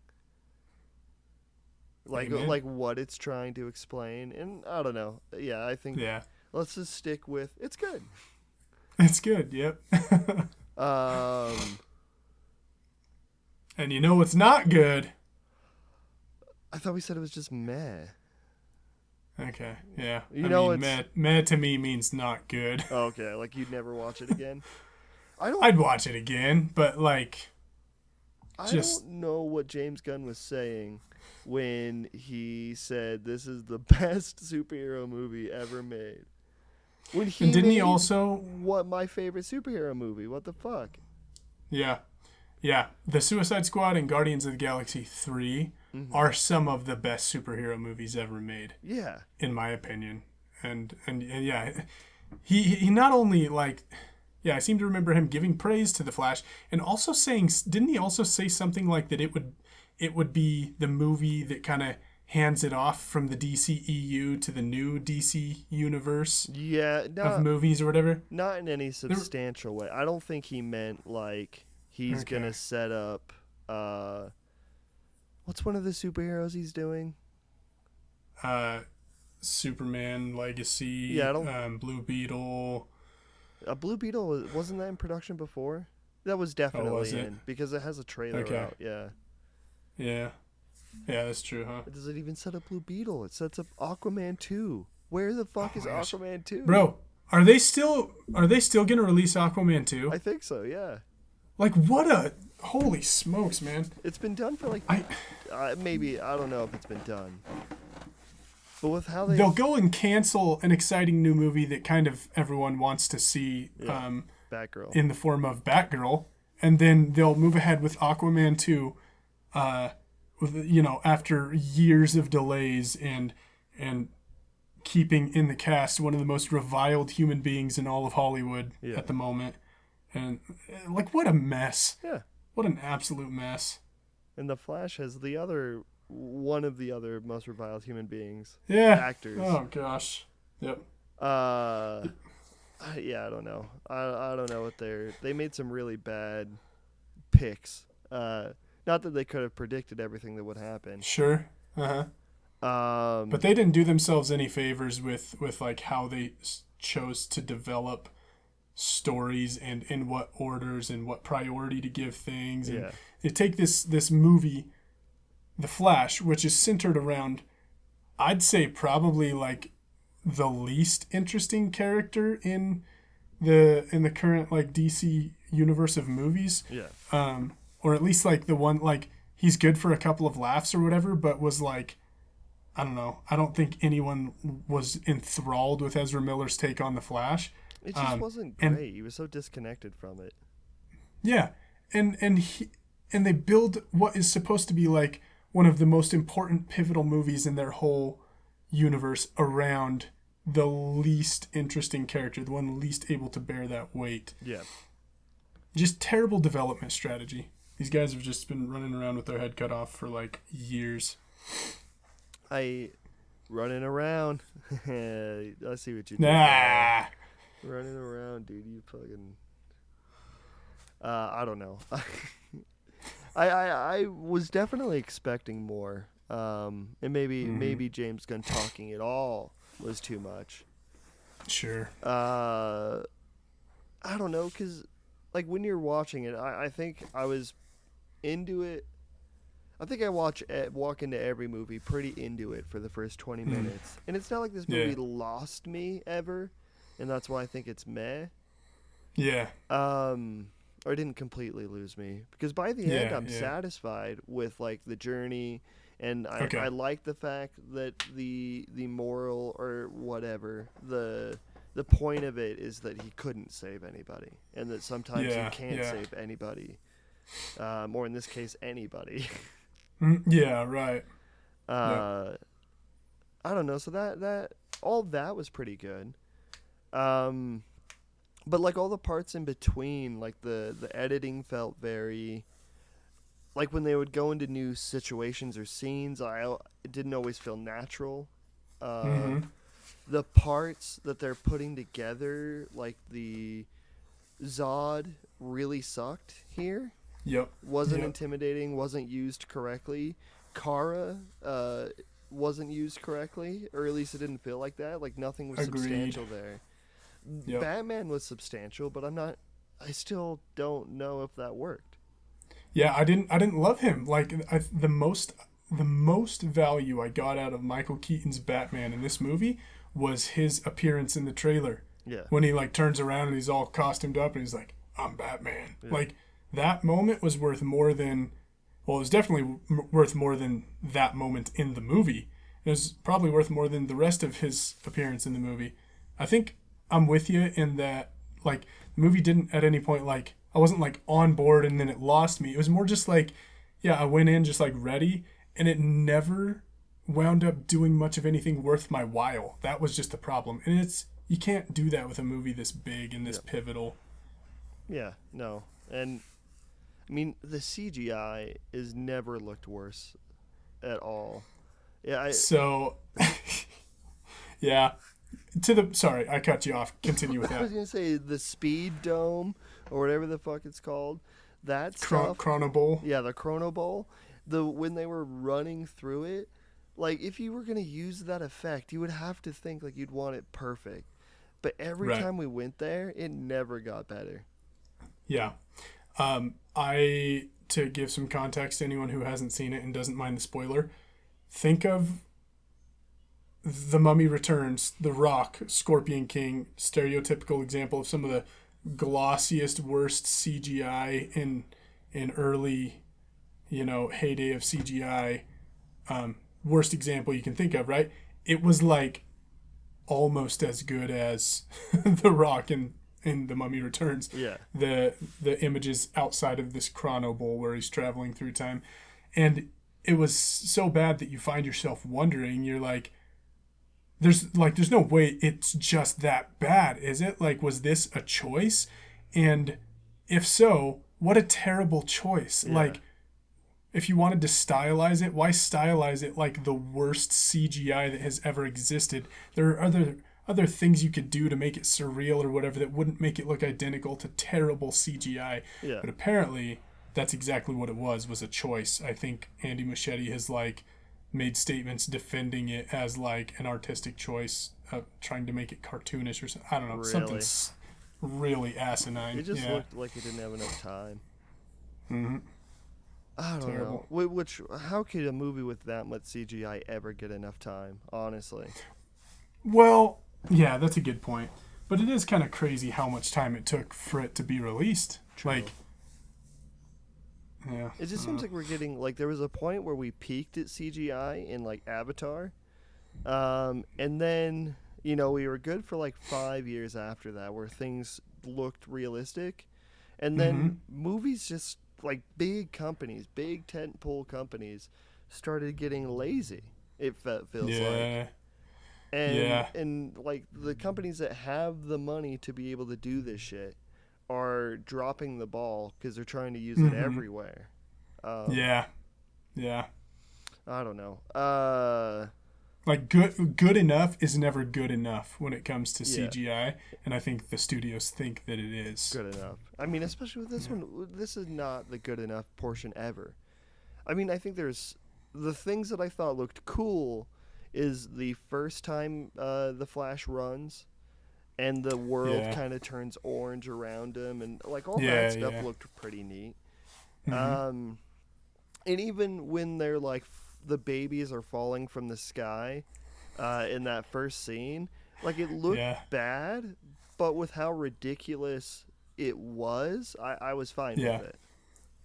Like what it's trying to explain, and I don't know. Yeah, I think. Yeah. Let's just stick with it's good. It's good. Yep. And you know what's not good? I thought we said it was just meh. Okay. Yeah. Meh to me means not good. Okay, like you'd never watch it again. I'd watch it again, but like. I don't know what James Gunn was saying when he said this is the best superhero movie ever made. When he also what my favorite superhero movie? What the fuck? Yeah. Yeah. The Suicide Squad and Guardians of the Galaxy 3 are some of the best superhero movies ever made. Yeah. In my opinion. And yeah, he not only like I seem to remember him giving praise to The Flash and also saying, didn't he also say something like that it would be the movie that kind of hands it off from the DCEU to the new DC universe of movies or whatever? Not in any substantial way. I don't think he meant like he's going to set up what's one of the superheroes he's doing? Superman Legacy, Blue Beetle. Blue Beetle, wasn't that in production before? That was definitely in because it has a trailer out. Yeah. Yeah. Yeah, that's true, huh? Does it even set up Blue Beetle? It sets up Aquaman 2. Where the fuck is Aquaman 2? Bro, are they still going to release Aquaman 2? I think so, yeah. Like holy smokes, man. It's been done for like maybe, I don't know if it's been done. But with how they'll go and cancel an exciting new movie that kind of everyone wants to see Batgirl in the form of Batgirl, and then they'll move ahead with Aquaman 2 after years of delays and keeping in the cast one of the most reviled human beings in all of Hollywood at the moment. And like what a mess. Yeah. What an absolute mess. And The Flash has one of the other most reviled human beings. Yeah. Actors. Oh gosh. Yep. I don't know. I don't know what they made some really bad picks. Not that they could have predicted everything that would happen. Sure. But they didn't do themselves any favors with like how they chose to develop stories and in what orders and what priority to give things. And they take this movie, The Flash, which is centered around, I'd say probably like the least interesting character in the current like DC universe of movies. Yeah. Or at least like the one like he's good for a couple of laughs or whatever, but was like, I don't know. I don't think anyone was enthralled with Ezra Miller's take on the Flash. It just wasn't great. He was so disconnected from it. Yeah, and they build what is supposed to be like one of the most important pivotal movies in their whole universe around the least interesting character, the one least able to bear that weight. Yeah. Just terrible development strategy. These guys have just been running around with their head cut off for like years. Running around. I see what you did. Nah. Running around, dude. You fucking. I don't know. I was definitely expecting more. And maybe James Gunn talking at all was too much. Sure. I don't know, because like when you're watching it, I think I was into it. I think I walk into every movie pretty into it for the first 20 minutes. And it's not like this movie lost me ever, and that's why I think it's meh. Yeah. Or it didn't completely lose me, because by the end I'm satisfied with like the journey, and I like the fact that the moral or whatever, the point of it is that he couldn't save anybody, and that sometimes you can't save anybody, or in this case anybody. Yeah, right. I don't know, so that all that was pretty good. But like all the parts in between, like the editing felt very, like when they would go into new situations or scenes, it didn't always feel natural. The parts that they're putting together, like the Zod, really sucked here. Yep. Wasn't intimidating, wasn't used correctly. Kara wasn't used correctly, or at least it didn't feel like that. Like nothing was substantial there. Yep. Batman was substantial, but I still don't know if that worked. Yeah, I didn't love him. Like the most value I got out of Michael Keaton's Batman in this movie was his appearance in the trailer. Yeah. When he like turns around and he's all costumed up and he's like, "I'm Batman." Yeah. Like that moment was worth more than, well, it was definitely worth more than that moment in the movie. It was probably worth more than the rest of his appearance in the movie. I think I'm with you in that, like, the movie didn't at any point, like, I wasn't, like, on board and then it lost me. It was more just, like, I went in just, like, ready, and it never wound up doing much of anything worth my while. That was just the problem. And you can't do that with a movie this big and this pivotal. Yeah, no. And, I mean, the CGI has never looked worse at all. Yeah, yeah. Sorry, I cut you off. Continue with that. I was going to say the speed dome or whatever the fuck it's called. That stuff. Chrono Bowl. Yeah, the Chrono Bowl. When they were running through it, like if you were going to use that effect, you would have to think like you'd want it perfect. But every time we went there, it never got better. Yeah. To give some context to anyone who hasn't seen it and doesn't mind the spoiler, think of The Mummy Returns, The Rock, Scorpion King, stereotypical example of some of the glossiest, worst CGI in early, heyday of CGI. Worst example you can think of, right? It was like almost as good as The Rock in The Mummy Returns. Yeah. The images outside of this Chrono Bowl where he's traveling through time. And it was so bad that you find yourself wondering, you're like, there's no way it's just that bad, is it? Like, was this a choice? And if so, what a terrible choice. Yeah. Like, if you wanted to stylize it, why stylize it like the worst CGI that has ever existed? There are other things you could do to make it surreal or whatever that wouldn't make it look identical to terrible CGI. Yeah. But apparently, that's exactly what it was a choice. I think Andy Muschietti has, like, made statements defending it as like an artistic choice, trying to make it cartoonish or something. I don't know, something really asinine. It just looked like it didn't have enough time. Mm-hmm. I don't know. How could a movie with that much CGI ever get enough time, honestly? Well, yeah, that's a good point. But it is kind of crazy how much time it took for it to be released. True. Like, yeah. It just seems like we're getting, like, there was a point where we peaked at CGI in, like, Avatar. And then, we were good for, like, 5 years after that where things looked realistic. And then movies just, like, big companies, big tentpole companies started getting lazy, it feels like. And, like, the companies that have the money to be able to do this shit are dropping the ball because they're trying to use it everywhere. Yeah. I don't know. Like good enough is never good enough when it comes to CGI, and I think the studios think that it is good enough. I mean, especially with this one, this is not the good enough portion ever. I mean, I think there's the things that I thought looked cool is the first time the Flash runs. and the world Yeah. kind of turns orange around him, and like all Yeah, that stuff yeah. looked pretty neat. Mhm. And even when they're like the babies are falling from the sky, in that first scene, like it looked Yeah. bad, but with how ridiculous it was, I was fine Yeah. with it.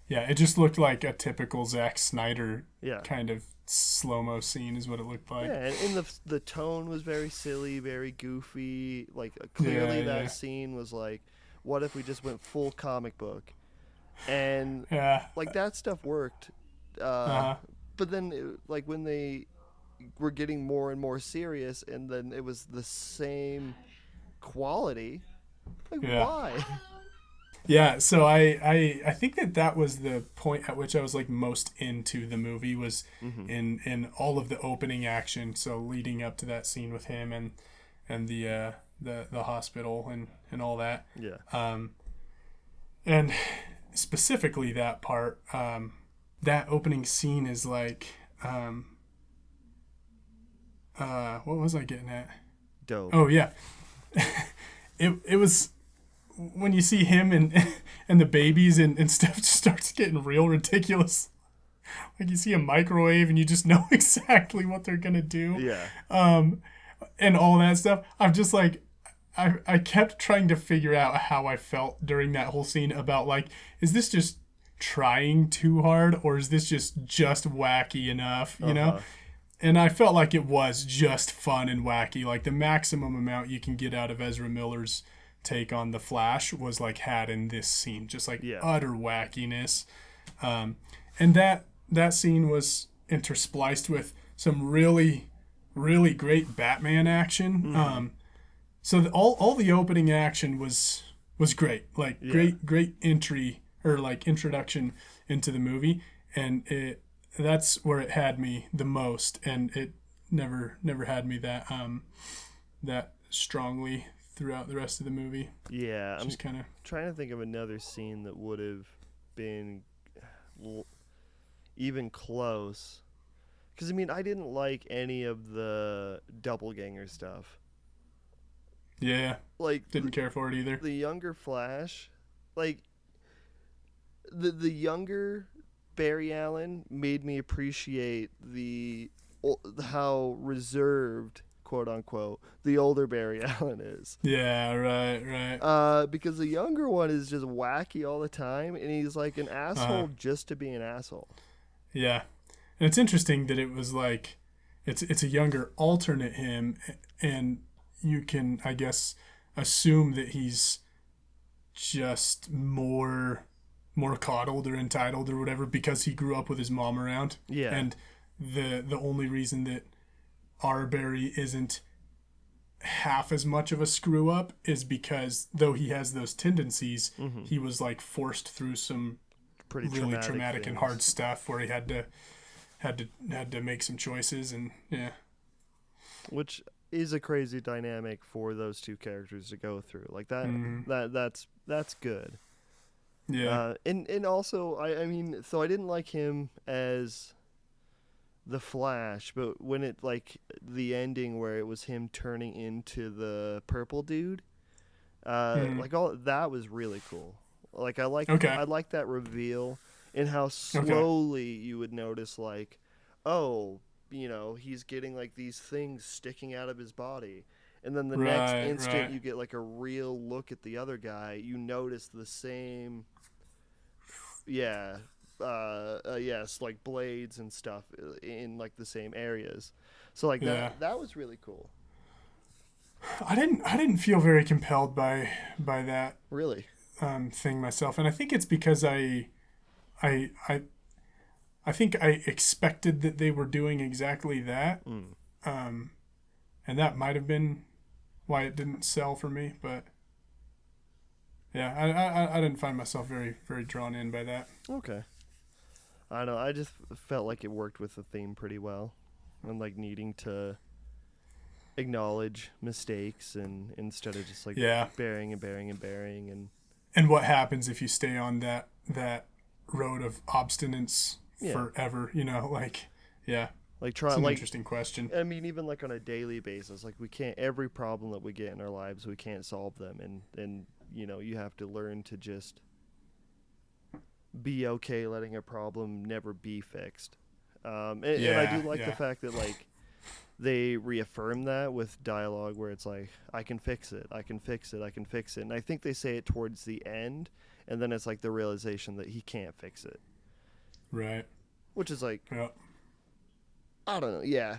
Yeah, it just looked like a typical Zack Snyder Yeah. kind of slow-mo scene is what it looked like. Yeah, and the tone was very silly, very goofy. Like Yeah, clearly that yeah. scene was like, what if we just went full comic book? And Yeah. like that stuff worked. Uh-huh. But then like when they were getting more and more serious, and then it was the same quality. Like Yeah. why? Yeah, so I think that was the point at which I was like most into the movie was in all of the opening action. So leading up to that scene with him and the hospital and all that. Yeah. And specifically that part, that opening scene is like, what was I getting at? Dope. Oh yeah, it was when you see him and the babies and stuff just starts getting real ridiculous. Like you see a microwave and you just know exactly what they're gonna do. Yeah. And all that stuff. I'm just like, I kept trying to figure out how I felt during that whole scene about like, is this just trying too hard or is this just wacky enough, you know? And I felt like it was just fun and wacky. Like the maximum amount you can get out of Ezra Miller's take on the Flash was like had in this scene, just like utter wackiness. And that scene was interspliced with some really, really great Batman action. So all the opening action was great, like great entry or like introduction into the movie, and that's where it had me the most, and it never had me that that strongly throughout the rest of the movie. Yeah, I'm just kind of trying to think of another scene that would have been even close. Because, I mean, I didn't like any of the doppelganger stuff. yeah, Like, didn't care for it either. The younger Flash, like, the younger Barry Allen made me appreciate how reserved, quote unquote, the older Barry Allen is. Yeah, right. Because the younger one is just wacky all the time, and he's like an asshole just to be an asshole. Yeah, and it's interesting that it was like, it's a younger alternate him, and you can, I guess, assume that he's just more coddled or entitled or whatever because he grew up with his mom around. Yeah. And the only reason that our Barry isn't half as much of a screw up is because though he has those tendencies, he was like forced through some pretty really traumatic and hard stuff where he had to make some choices, and which is a crazy dynamic for those two characters to go through. Like that's good. Yeah. And also I mean, so I didn't like him as the Flash, but when it like the ending where it was him turning into the purple dude, like all that was really cool. Like I like that reveal and how slowly you would notice like, oh, you know, he's getting like these things sticking out of his body. And then the next instant you get like a real look at the other guy, you notice the same yes, like blades and stuff in like the same areas. So like that was really cool. I didn't feel very compelled by that Really thing myself, and I think it's because I think I expected that they were doing exactly that, and that might have been why it didn't sell for me. But yeah, I didn't find myself very very drawn in by that. Okay. I don't know. I just felt like it worked with the theme pretty well, and like needing to acknowledge mistakes and instead of just like bearing and what happens if you stay on that road of obstinance forever, you know, like Like It's an interesting question. I mean, even like on a daily basis, like we can't every problem that we get in our lives, we can't solve them, and you know, you have to learn to just be okay letting a problem never be fixed. And I do like the fact that like they reaffirm that with dialogue where it's like, I can fix it, I can fix it, I can fix it, and I think they say it towards the end, and then it's like the realization that he can't fix it. Right. Which is like, yeah. I don't know, yeah.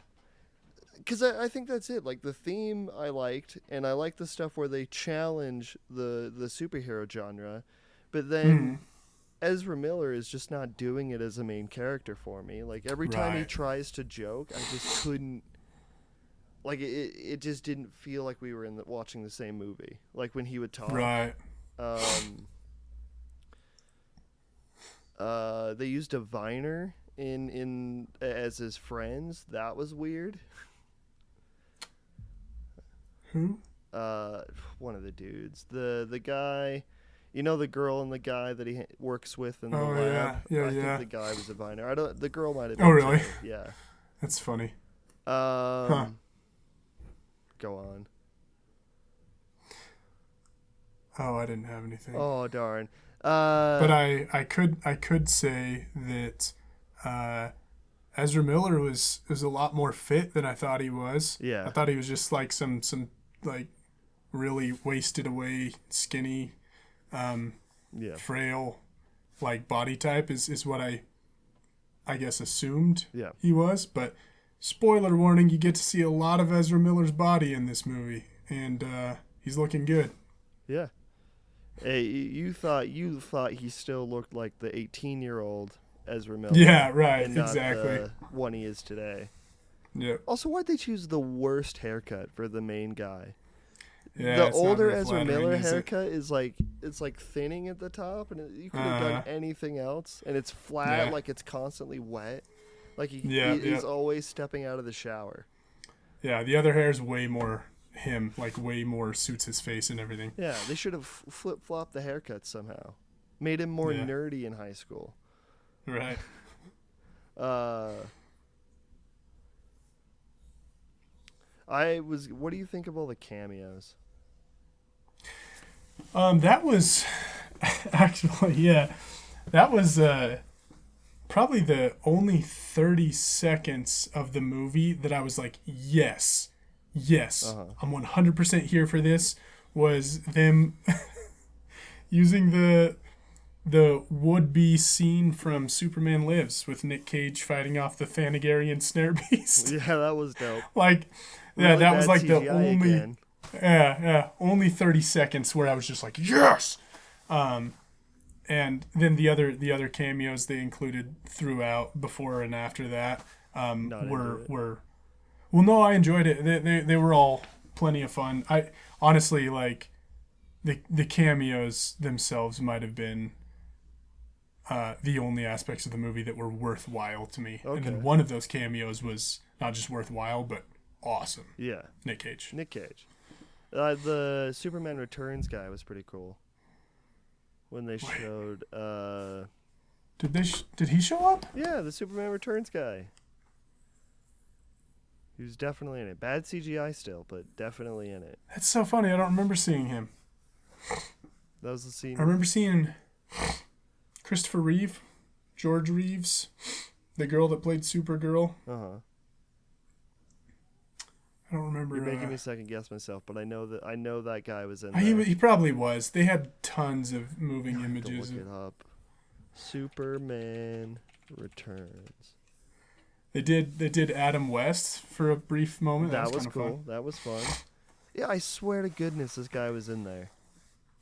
Because I think that's it. Like, the theme I liked, and I like the stuff where they challenge the superhero genre, but then Ezra Miller is just not doing it as a main character for me. Like, every time he tries to joke, I just couldn't... Like, it just didn't feel like we were watching the same movie. Like, when he would talk. Right. They used a Viner in as his friends. That was weird. Who? One of the dudes. The guy, you know, the girl and the guy that he works with in the lab. Yeah. I think the guy was a Viner. The girl might have been. Oh, really? Too. Yeah. That's funny. Go on. Oh, I didn't have anything. Oh, darn. But I could say that Ezra Miller was a lot more fit than I thought he was. Yeah. I thought he was just like some like really wasted away, skinny, frail, like body type is what I guess assumed he was. But spoiler warning, you get to see a lot of Ezra Miller's body in this movie, and he's looking good. Yeah. Hey, you thought he still looked like the 18-year-old Ezra Miller. Yeah, right, and not exactly. The one he is today. Yeah. Also, why'd they choose the worst haircut for the main guy? Yeah, the it's not older very Ezra flattering, Miller is it? haircut is like, it's like thinning at the top, and you could have done anything else, and it's flat, like it's constantly wet. Like he is always stepping out of the shower. Yeah, the other hair is way more him, like way more suits his face and everything. Yeah, they should have flip-flopped the haircuts somehow. Made him more nerdy in high school. Right. What do you think of all the cameos? That was actually, that was probably the only 30 seconds of the movie that I was like, yes, I'm 100% here for this, was them using the would-be scene from Superman Lives with Nick Cage fighting off the Thanagarian snare beast. Yeah, that was dope. Like, really that was like CGI the only... again. Only 30 seconds where I was just like, yes! And then the other cameos they included throughout, before and after that, were well, no, I enjoyed it. They were all plenty of fun. I honestly, like, the cameos themselves might have been the only aspects of the movie that were worthwhile to me. Okay. And then one of those cameos was not just worthwhile, but awesome. Yeah. Nick Cage. The Superman Returns guy was pretty cool. When they showed... Did he show up? Yeah, the Superman Returns guy. He was definitely in it. Bad CGI still, but definitely in it. That's so funny. I don't remember seeing him. That was the scene. I remember seeing Christopher Reeve, George Reeves, the girl that played Supergirl. Uh-huh. I don't remember. You're making me second guess myself, but I know that guy was in there. He probably was. They had tons of moving images. Look it up. Superman Returns. They did Adam West for a brief moment. That was cool. Fun. That was fun. Yeah, I swear to goodness this guy was in there.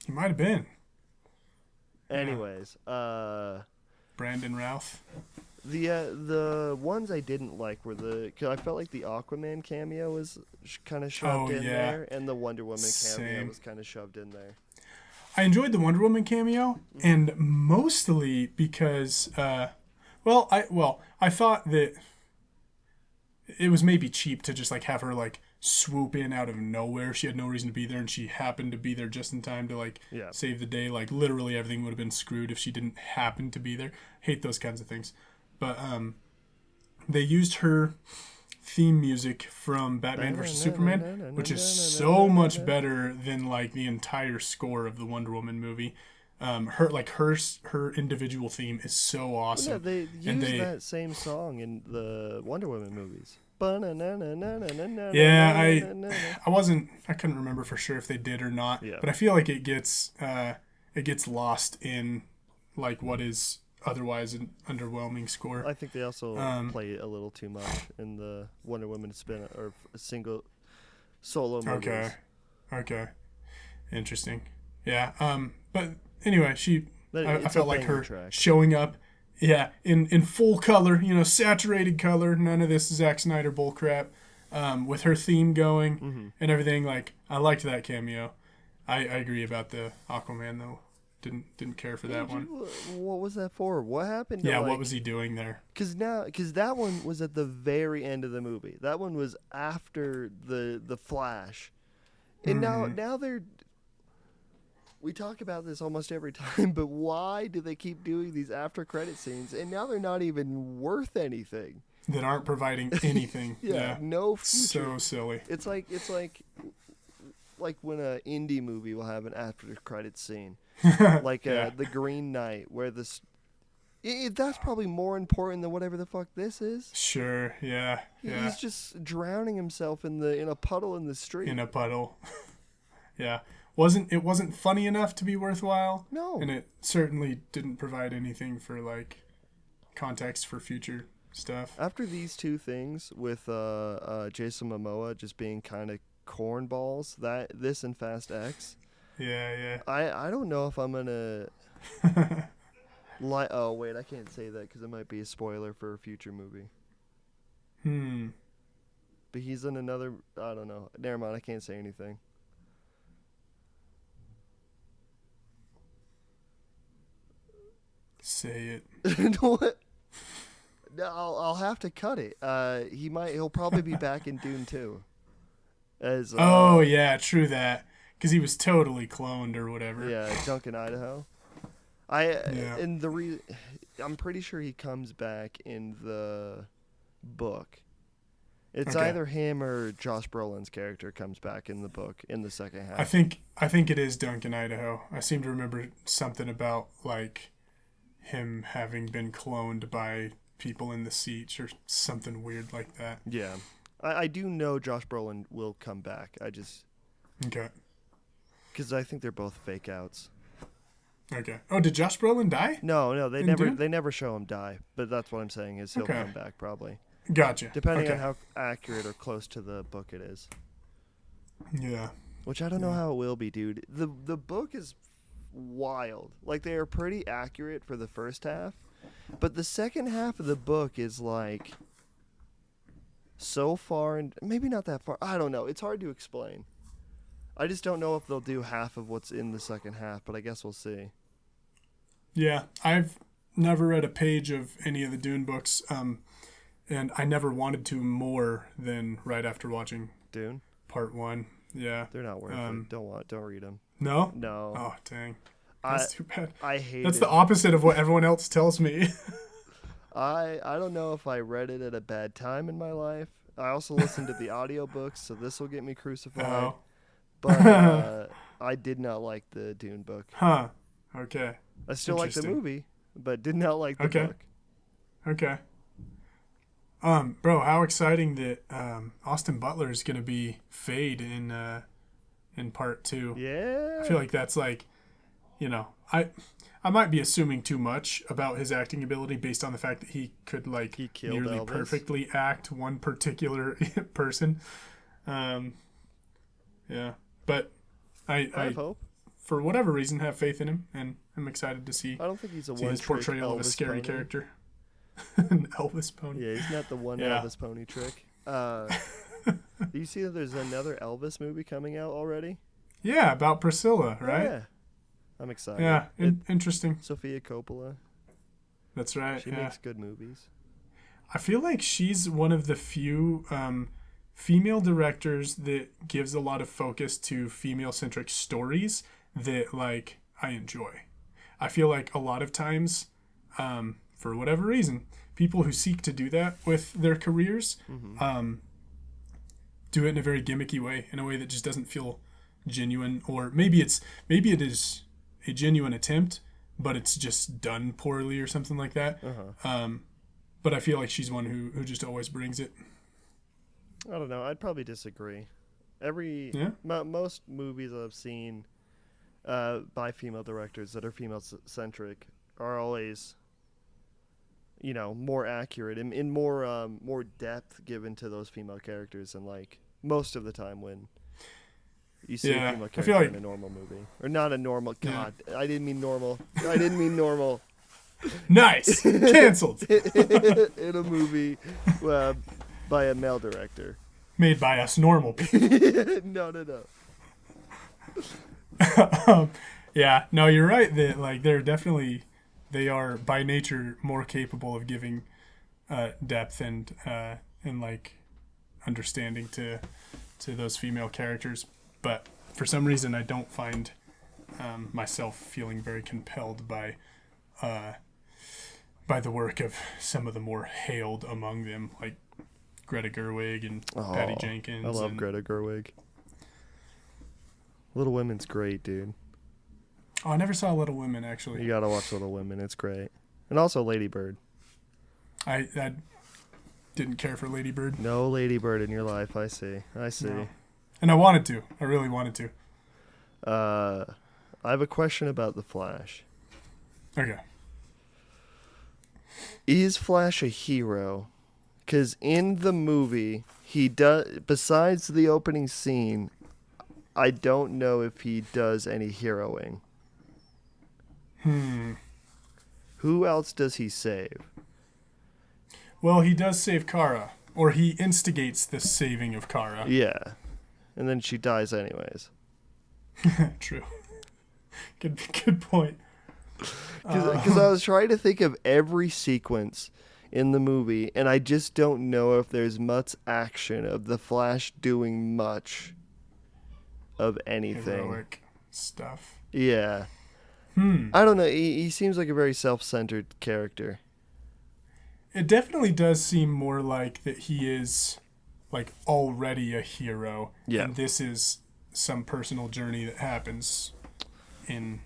He might have been. Anyways, Brandon Routh. The ones I didn't like were cause I felt like the Aquaman cameo was kind of shoved in there, and the Wonder Woman cameo was kind of shoved in there. I enjoyed the Wonder Woman cameo, and mostly because, I thought that it was maybe cheap to just like have her like swoop in out of nowhere. She had no reason to be there, and she happened to be there just in time to like save the day. Like literally everything would have been screwed if she didn't happen to be there. Hate those kinds of things. But they used her theme music from Batman vs. Superman, which is so much better than like the entire score of the Wonder Woman movie. Her individual theme is so awesome. Yeah, they use that same song in the Wonder Woman movies. Yeah, I couldn't remember for sure if they did or not. Yeah. But I feel like it gets lost in like what is otherwise an underwhelming score. I think they also play it a little too much in the Wonder Woman single solo movies. Okay. Interesting. Yeah. But anyway, I felt like her track. showing up, in full color, saturated color, none of this Zack Snyder bullcrap, with her theme going and everything. Like, I liked that cameo. I agree about the Aquaman though. Didn't care for that one. What was that for? What happened? What was he doing there? Because that one was at the very end of the movie. That one was after the Flash, and now they're. We talk about this almost every time, but why do they keep doing these after credit scenes? And now they're not even worth anything. That aren't providing anything. yeah, no future. So silly. It's like when an indie movie will have an after credit scene, like The Green Knight, where that's probably more important than whatever the fuck this is. Sure. Yeah. He's just drowning himself in a puddle in the street. In a puddle. yeah. It wasn't funny enough to be worthwhile. No. And it certainly didn't provide anything for like context for future stuff. After these two things with Jason Momoa just being kind of cornballs, this and Fast X. Yeah. I don't know if I'm gonna oh wait, I can't say that because it might be a spoiler for a future movie. But he's in another. I don't know. Never mind. I can't say anything. Say it. What? No, I'll have to cut it. He'll probably be back in Dune 2. As oh yeah, true that. Because he was totally cloned or whatever. Yeah, Duncan, Idaho. I'm pretty sure he comes back in the book. It's either him or Josh Brolin's character comes back in the book in the second half. I think it is Duncan, Idaho. I seem to remember something about like him having been cloned by people in the Siege or something weird like that. Yeah. I do know Josh Brolin will come back. Okay. Because I think they're both fake outs. Okay. Oh, did Josh Brolin die? No, they never show him die. But that's what I'm saying is he'll come back probably. Gotcha. Depending on how accurate or close to the book it is. Yeah. Which I don't know how it will be, dude. The book is wild. Like, they are pretty accurate for the first half, but the second half of the book is like so far, and maybe not that far. I don't know. It's hard to explain. I just don't know if they'll do half of what's in the second half, but I guess we'll see. Yeah, I've never read a page of any of the Dune books, and I never wanted to more than right after watching Dune Part 1. Yeah, they're not worth it. Don't read them. No. Oh dang, that's too bad. I hate. That's the opposite of what everyone else tells me. I don't know if I read it at a bad time in my life. I also listened to the audiobooks, so this will get me crucified. Oh. But I did not like the Dune book. Huh. Okay. I still like the movie, but did not like the book. Okay. Bro, how exciting that Austin Butler is gonna be Fade in Part 2. Yeah. I feel like that's like, I might be assuming too much about his acting ability based on the fact that he could like nearly Elvis. Perfectly act one particular person. Yeah, but I have hope. For whatever reason, have faith in him, and I'm excited to see. I don't think he's his portrayal of a scary character. An Elvis pony. Yeah, he's not the one Elvis pony trick. Do you see that there's another Elvis movie coming out already? Yeah, about Priscilla, right? Yeah. I'm excited. Yeah, interesting. Sofia Coppola. That's right. She makes good movies. I feel like she's one of the few female directors that gives a lot of focus to female-centric stories that, like, I enjoy. I feel like a lot of times for whatever reason, people who seek to do that with their careers do it in a very gimmicky way, in a way that just doesn't feel genuine. Or maybe it is a genuine attempt, but it's just done poorly or something like that. But I feel like she's one who just always brings it. I don't know. I'd probably disagree. Most movies I've seen by female directors that are female-centric are always, more accurate and in more depth given to those female characters than, like, most of the time when you see a female character in a normal movie. Or not a normal... God, I didn't mean normal. Nice! Cancelled! In a movie by a male director. Made by us normal people. No. Yeah, no, you're right. That like they are by nature more capable of giving depth and like understanding to those female characters. But for some reason, I don't find myself feeling very compelled by the work of some of the more hailed among them, like Greta Gerwig and Patty Jenkins. I love Greta Gerwig. Little Women's great, dude. Oh, I never saw Little Women, actually. You gotta watch Little Women. It's great. And also Lady Bird. I didn't care for Lady Bird. No Lady Bird in your life, I see. No. And I wanted to. I really wanted to. I have a question about The Flash. Okay. Is Flash a hero? Because in the movie, he does, besides the opening scene, I don't know if he does any heroing. Who else does he save? Well, he does save Kara, or he instigates the saving of Kara. Yeah. And then she dies anyways. True. Good point. Because I was trying to think of every sequence in the movie, and I just don't know if there's much action of the Flash doing much of anything. Heroic stuff. Yeah. I don't know. He seems like a very self-centered character. It definitely does seem more like that he is like already a hero. Yeah. And this is some personal journey that happens in...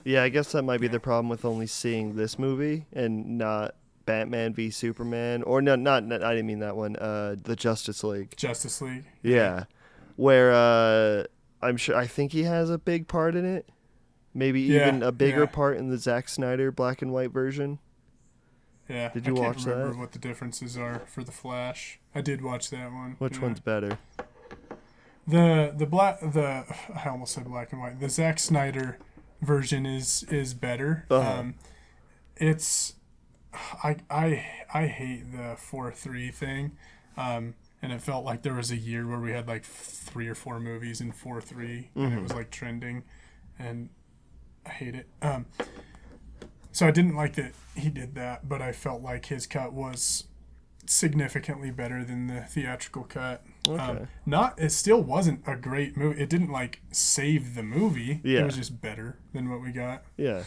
Yeah, I guess that might be the problem with only seeing this movie and not Batman v Superman, or not I didn't mean that one. The Justice League. Justice League. Yeah, where I think he has a big part in it. Maybe even a bigger part in the Zack Snyder black and white version. Yeah. Did you watch that? I can't remember what the differences are for the Flash. I did watch that one. Which one's better? I almost said black and white. The Zack Snyder version is better. It's I hate the 4-3 thing, and it felt like there was a year where we had like 3 or 4 movies in 4-3, and it was like trending, and I hate it. So I didn't like that he did that, but I felt like his cut was significantly better than the theatrical cut. Okay. It still wasn't a great movie. It didn't like save the movie. Yeah. It was just better than what we got. Yeah.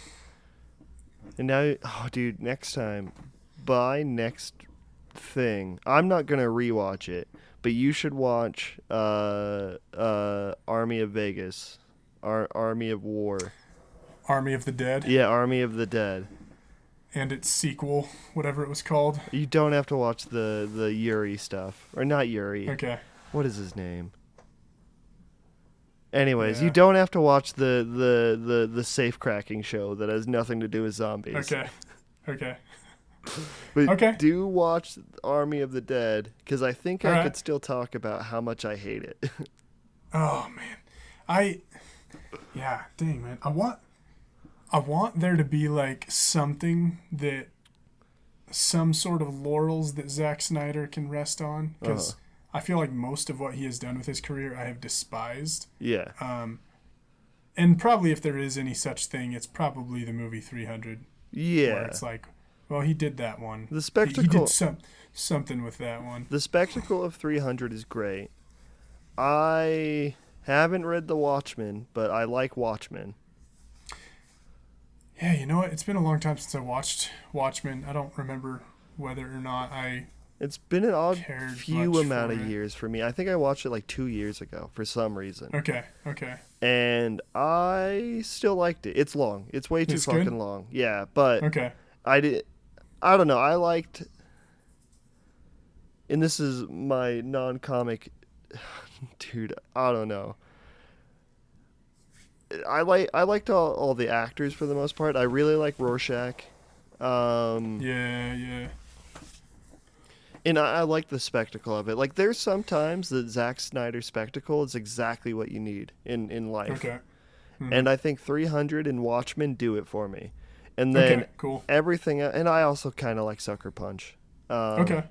And now, dude, next thing, I'm not gonna rewatch it, but you should watch Army of Vegas, Army of War, Army of the Dead. Yeah, Army of the Dead. And its sequel, whatever it was called. You don't have to watch the Yuri stuff. Or not Yuri. Okay. What is his name? Anyways, you don't have to watch the safe cracking show that has nothing to do with zombies. Okay. But do watch Army of the Dead, because I think I could still talk about how much I hate it. Oh, man. Dang, man. I want there to be like some sort of laurels that Zack Snyder can rest on, because I feel like most of what he has done with his career I have despised. Yeah. And probably if there is any such thing, it's probably the movie 300. Yeah. Where it's like, well, he did that one. The spectacle. He did something with that one. The spectacle of 300 is great. I haven't read The Watchmen, but I like Watchmen. Yeah, Yeah, you know what? It's been a long time since I watched Watchmen. I don't remember whether or not I It's been an odd cared few much amount for of it. years for me. I think I watched it like 2 years ago for some reason. Okay. And I still liked it. It's long. It's way too It's fucking good? long. Yeah, but Okay. I don't know. I liked, and this is my non-comic, dude. I don't know. I liked all the actors for the most part. I really like Rorschach. Yeah. And I like the spectacle of it. Like, there's sometimes that Zack Snyder spectacle is exactly what you need in life. Okay. And I think 300 and Watchmen do it for me. And then Okay, cool. everything, and I also kind of like Sucker Punch. Okay.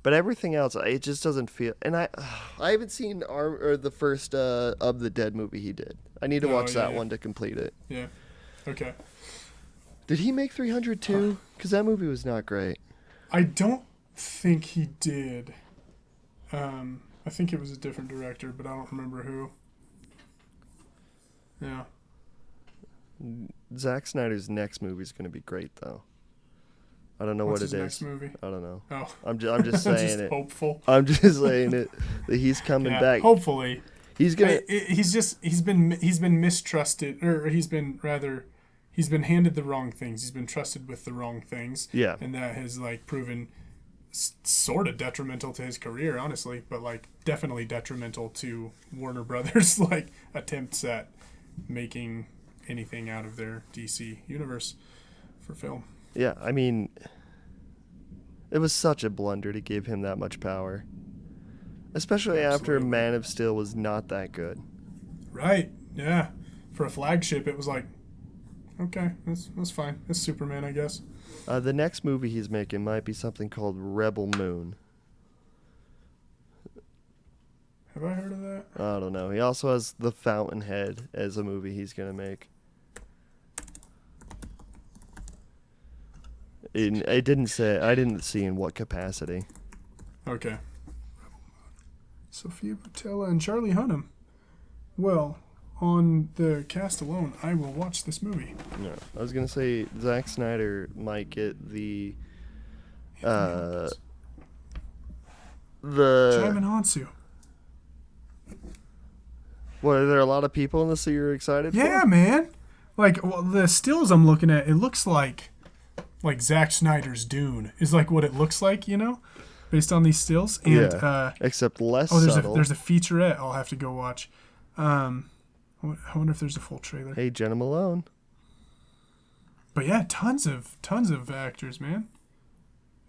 But everything else, it just doesn't feel. And I haven't seen the first of the Dead movie he did. I need to watch that one to complete it. Yeah. Okay. Did he make 300 too? Because that movie was not great. I don't think he did. I think it was a different director, but I don't remember who. Yeah. Zack Snyder's next movie is going to be great, though. I don't know What's what his it next is. movie? I don't know. Oh. I'm just saying Just it. hopeful. I'm just saying it that he's coming Yeah, back. hopefully. He's gonna. He's been mistrusted, or he's been handed the wrong things. He's been trusted with the wrong things. Yeah. And that has like proven sort of detrimental to his career, honestly, but like definitely detrimental to Warner Brothers like attempts at making anything out of their DC universe for film. Yeah, I mean, it was such a blunder to give him that much power, especially after Absolutely. Man of Steel was not that good. Right. Yeah. For a flagship, it was like, okay, that's fine. It's Superman, I guess. The next movie he's making might be something called Rebel Moon. Have I heard of that? I don't know. He also has The Fountainhead as a movie he's gonna make. I didn't see in what capacity. Okay. Sophia Boutella and Charlie Hunnam. Well, on the cast alone, I will watch this movie. No, I was gonna say Zack Snyder might get the Simon the. Hansu. What, are there a lot of people in this that you're excited for? Yeah, man. Like, well, the stills I'm looking at, it looks like Zack Snyder's Dune is like what it looks like, you know, based on these stills. And Yeah. Except less there's subtle. there's a featurette I'll have to go watch. I wonder if there's a full trailer. Hey, Jenna Malone. But yeah, tons of actors, man.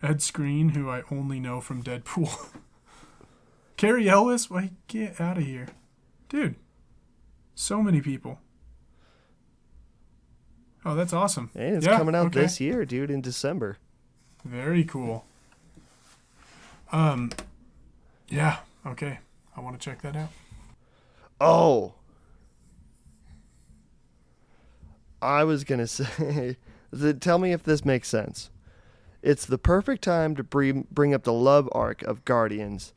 Ed Skrein, who I only know from Deadpool. Carrie Ellis, why get out of here, dude? So many people. Oh, that's awesome. And it's Yeah, coming out okay. this year, dude, in December. Very cool. Yeah, okay. I want to check that out. Oh. I was going to say, tell me if this makes sense. It's the perfect time to bring up the love arc of Guardians.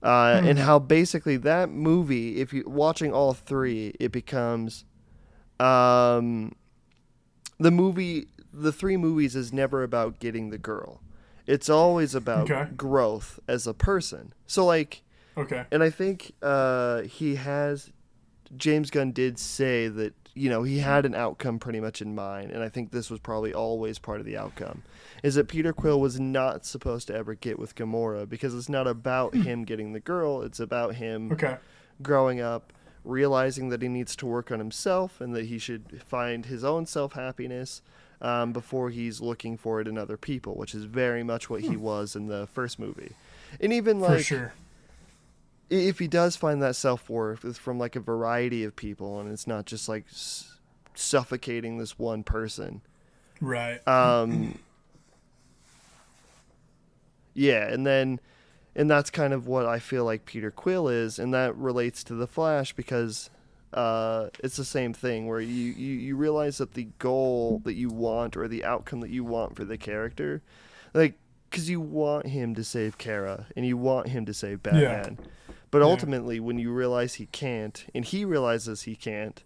And how basically that movie, if you're watching all three, it becomes the three movies is never about getting the girl. It's always about growth as a person. So like, okay. and I think James Gunn did say that, you know, he had an outcome pretty much in mind, and I think this was probably always part of the outcome, is that Peter Quill was not supposed to ever get with Gamora, because it's not about him getting the girl, it's about him growing up, realizing that he needs to work on himself, and that he should find his own self-happiness before he's looking for it in other people, which is very much what he was in the first movie. And even like... For sure. If he does find that self-worth, it's from like a variety of people, and it's not just like suffocating this one person. Right. Yeah, and that's kind of what I feel like Peter Quill is, and that relates to The Flash, because it's the same thing where you realize that the goal that you want, or the outcome that you want for the character, like, because you want him to save Kara and you want him to save Batman. Yeah. But ultimately, when you realize he can't, and he realizes he can't,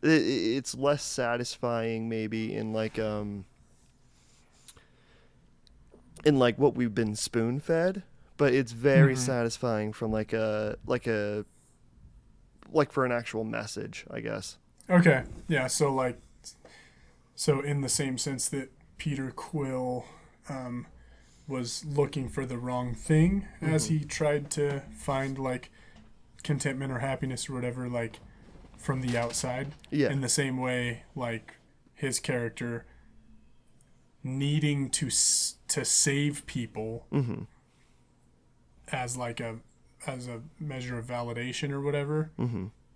it's less satisfying maybe in like what we've been spoon fed, but it's very satisfying from like for an actual message, I guess. Okay. Yeah. So in the same sense that Peter Quill was looking for the wrong thing as he tried to find like contentment or happiness or whatever, like from the outside. Yeah. In the same way, like his character needing to save people as a measure of validation or whatever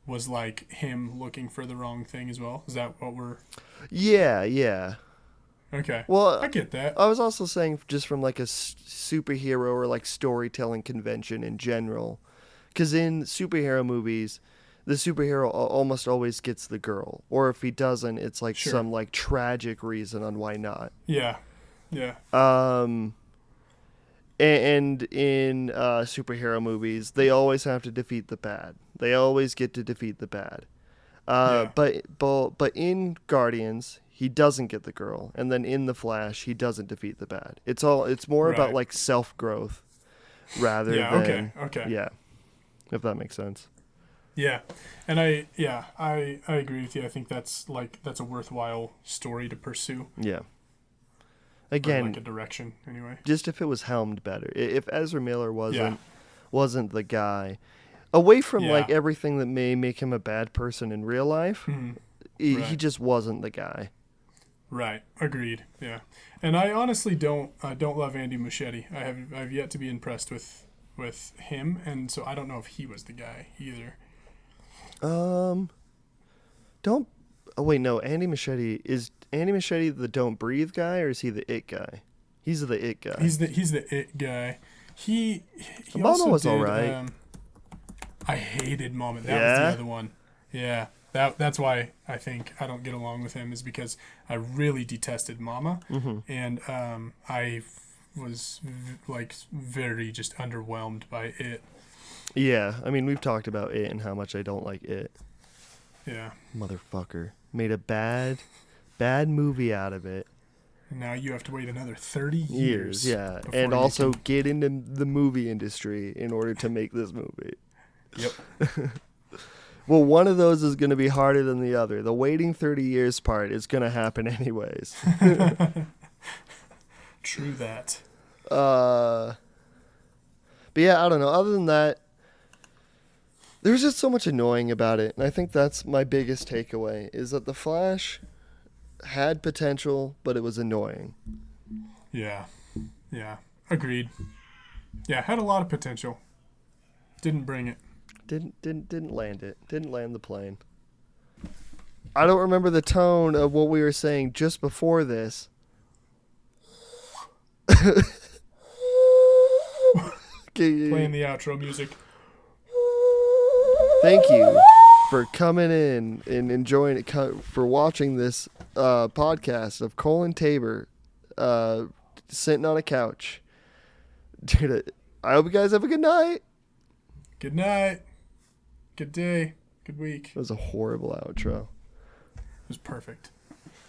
was like him looking for the wrong thing as well. Is that what we're? Yeah. Okay. Well, I get that. I was also saying just from like a superhero or like storytelling convention in general, because in superhero movies, the superhero almost always gets the girl, or if he doesn't, it's like some like tragic reason on why not. Yeah. And in superhero movies, they always have to defeat the bad. They always get to defeat the bad. But in Guardians, he doesn't get the girl, and then in the Flash, he doesn't defeat the bad. It's more about like self growth rather than okay. Yeah, if that makes sense. Yeah, and I agree with you. I think that's a worthwhile story to pursue. Yeah. Again, or like a direction anyway. Just if it was helmed better. If Ezra Miller wasn't the guy, away from like everything that may make him a bad person in real life, he just wasn't the guy. Right. Agreed. Yeah. And I honestly don't love Andy Muschietti. I've yet to be impressed with him, and so I don't know if he was the guy either. Don't. Oh wait, no. Andy Muschietti the Don't Breathe guy, or is he the It guy? He's the It guy. He's the It guy. He Mama was did, all right. I hated Mama. That was the other one. Yeah. That's why I think I don't get along with him, is because I really detested Mama, and I was very just underwhelmed by It. Yeah, I mean we've talked about It and how much I don't like It. Yeah. Motherfucker made a bad movie out of it. And now you have to wait another 30 years. Yeah, and also get into the movie industry in order to make this movie. Yep. Well, one of those is going to be harder than the other. The waiting 30 years part is going to happen anyways. True that. But yeah, I don't know. Other than that, there's just so much annoying about it. And I think that's my biggest takeaway, is that The Flash had potential, but it was annoying. Yeah. Agreed. Yeah, had a lot of potential. Didn't bring it. Didn't land it. Didn't land the plane. I don't remember the tone of what we were saying just before this. Playing the outro music. Thank you for coming in and enjoying it, for watching this podcast of Cole and Tabor sitting on a couch. Dude, I hope you guys have a good night. Good night. Good day. Good week. That was a horrible outro. It was perfect.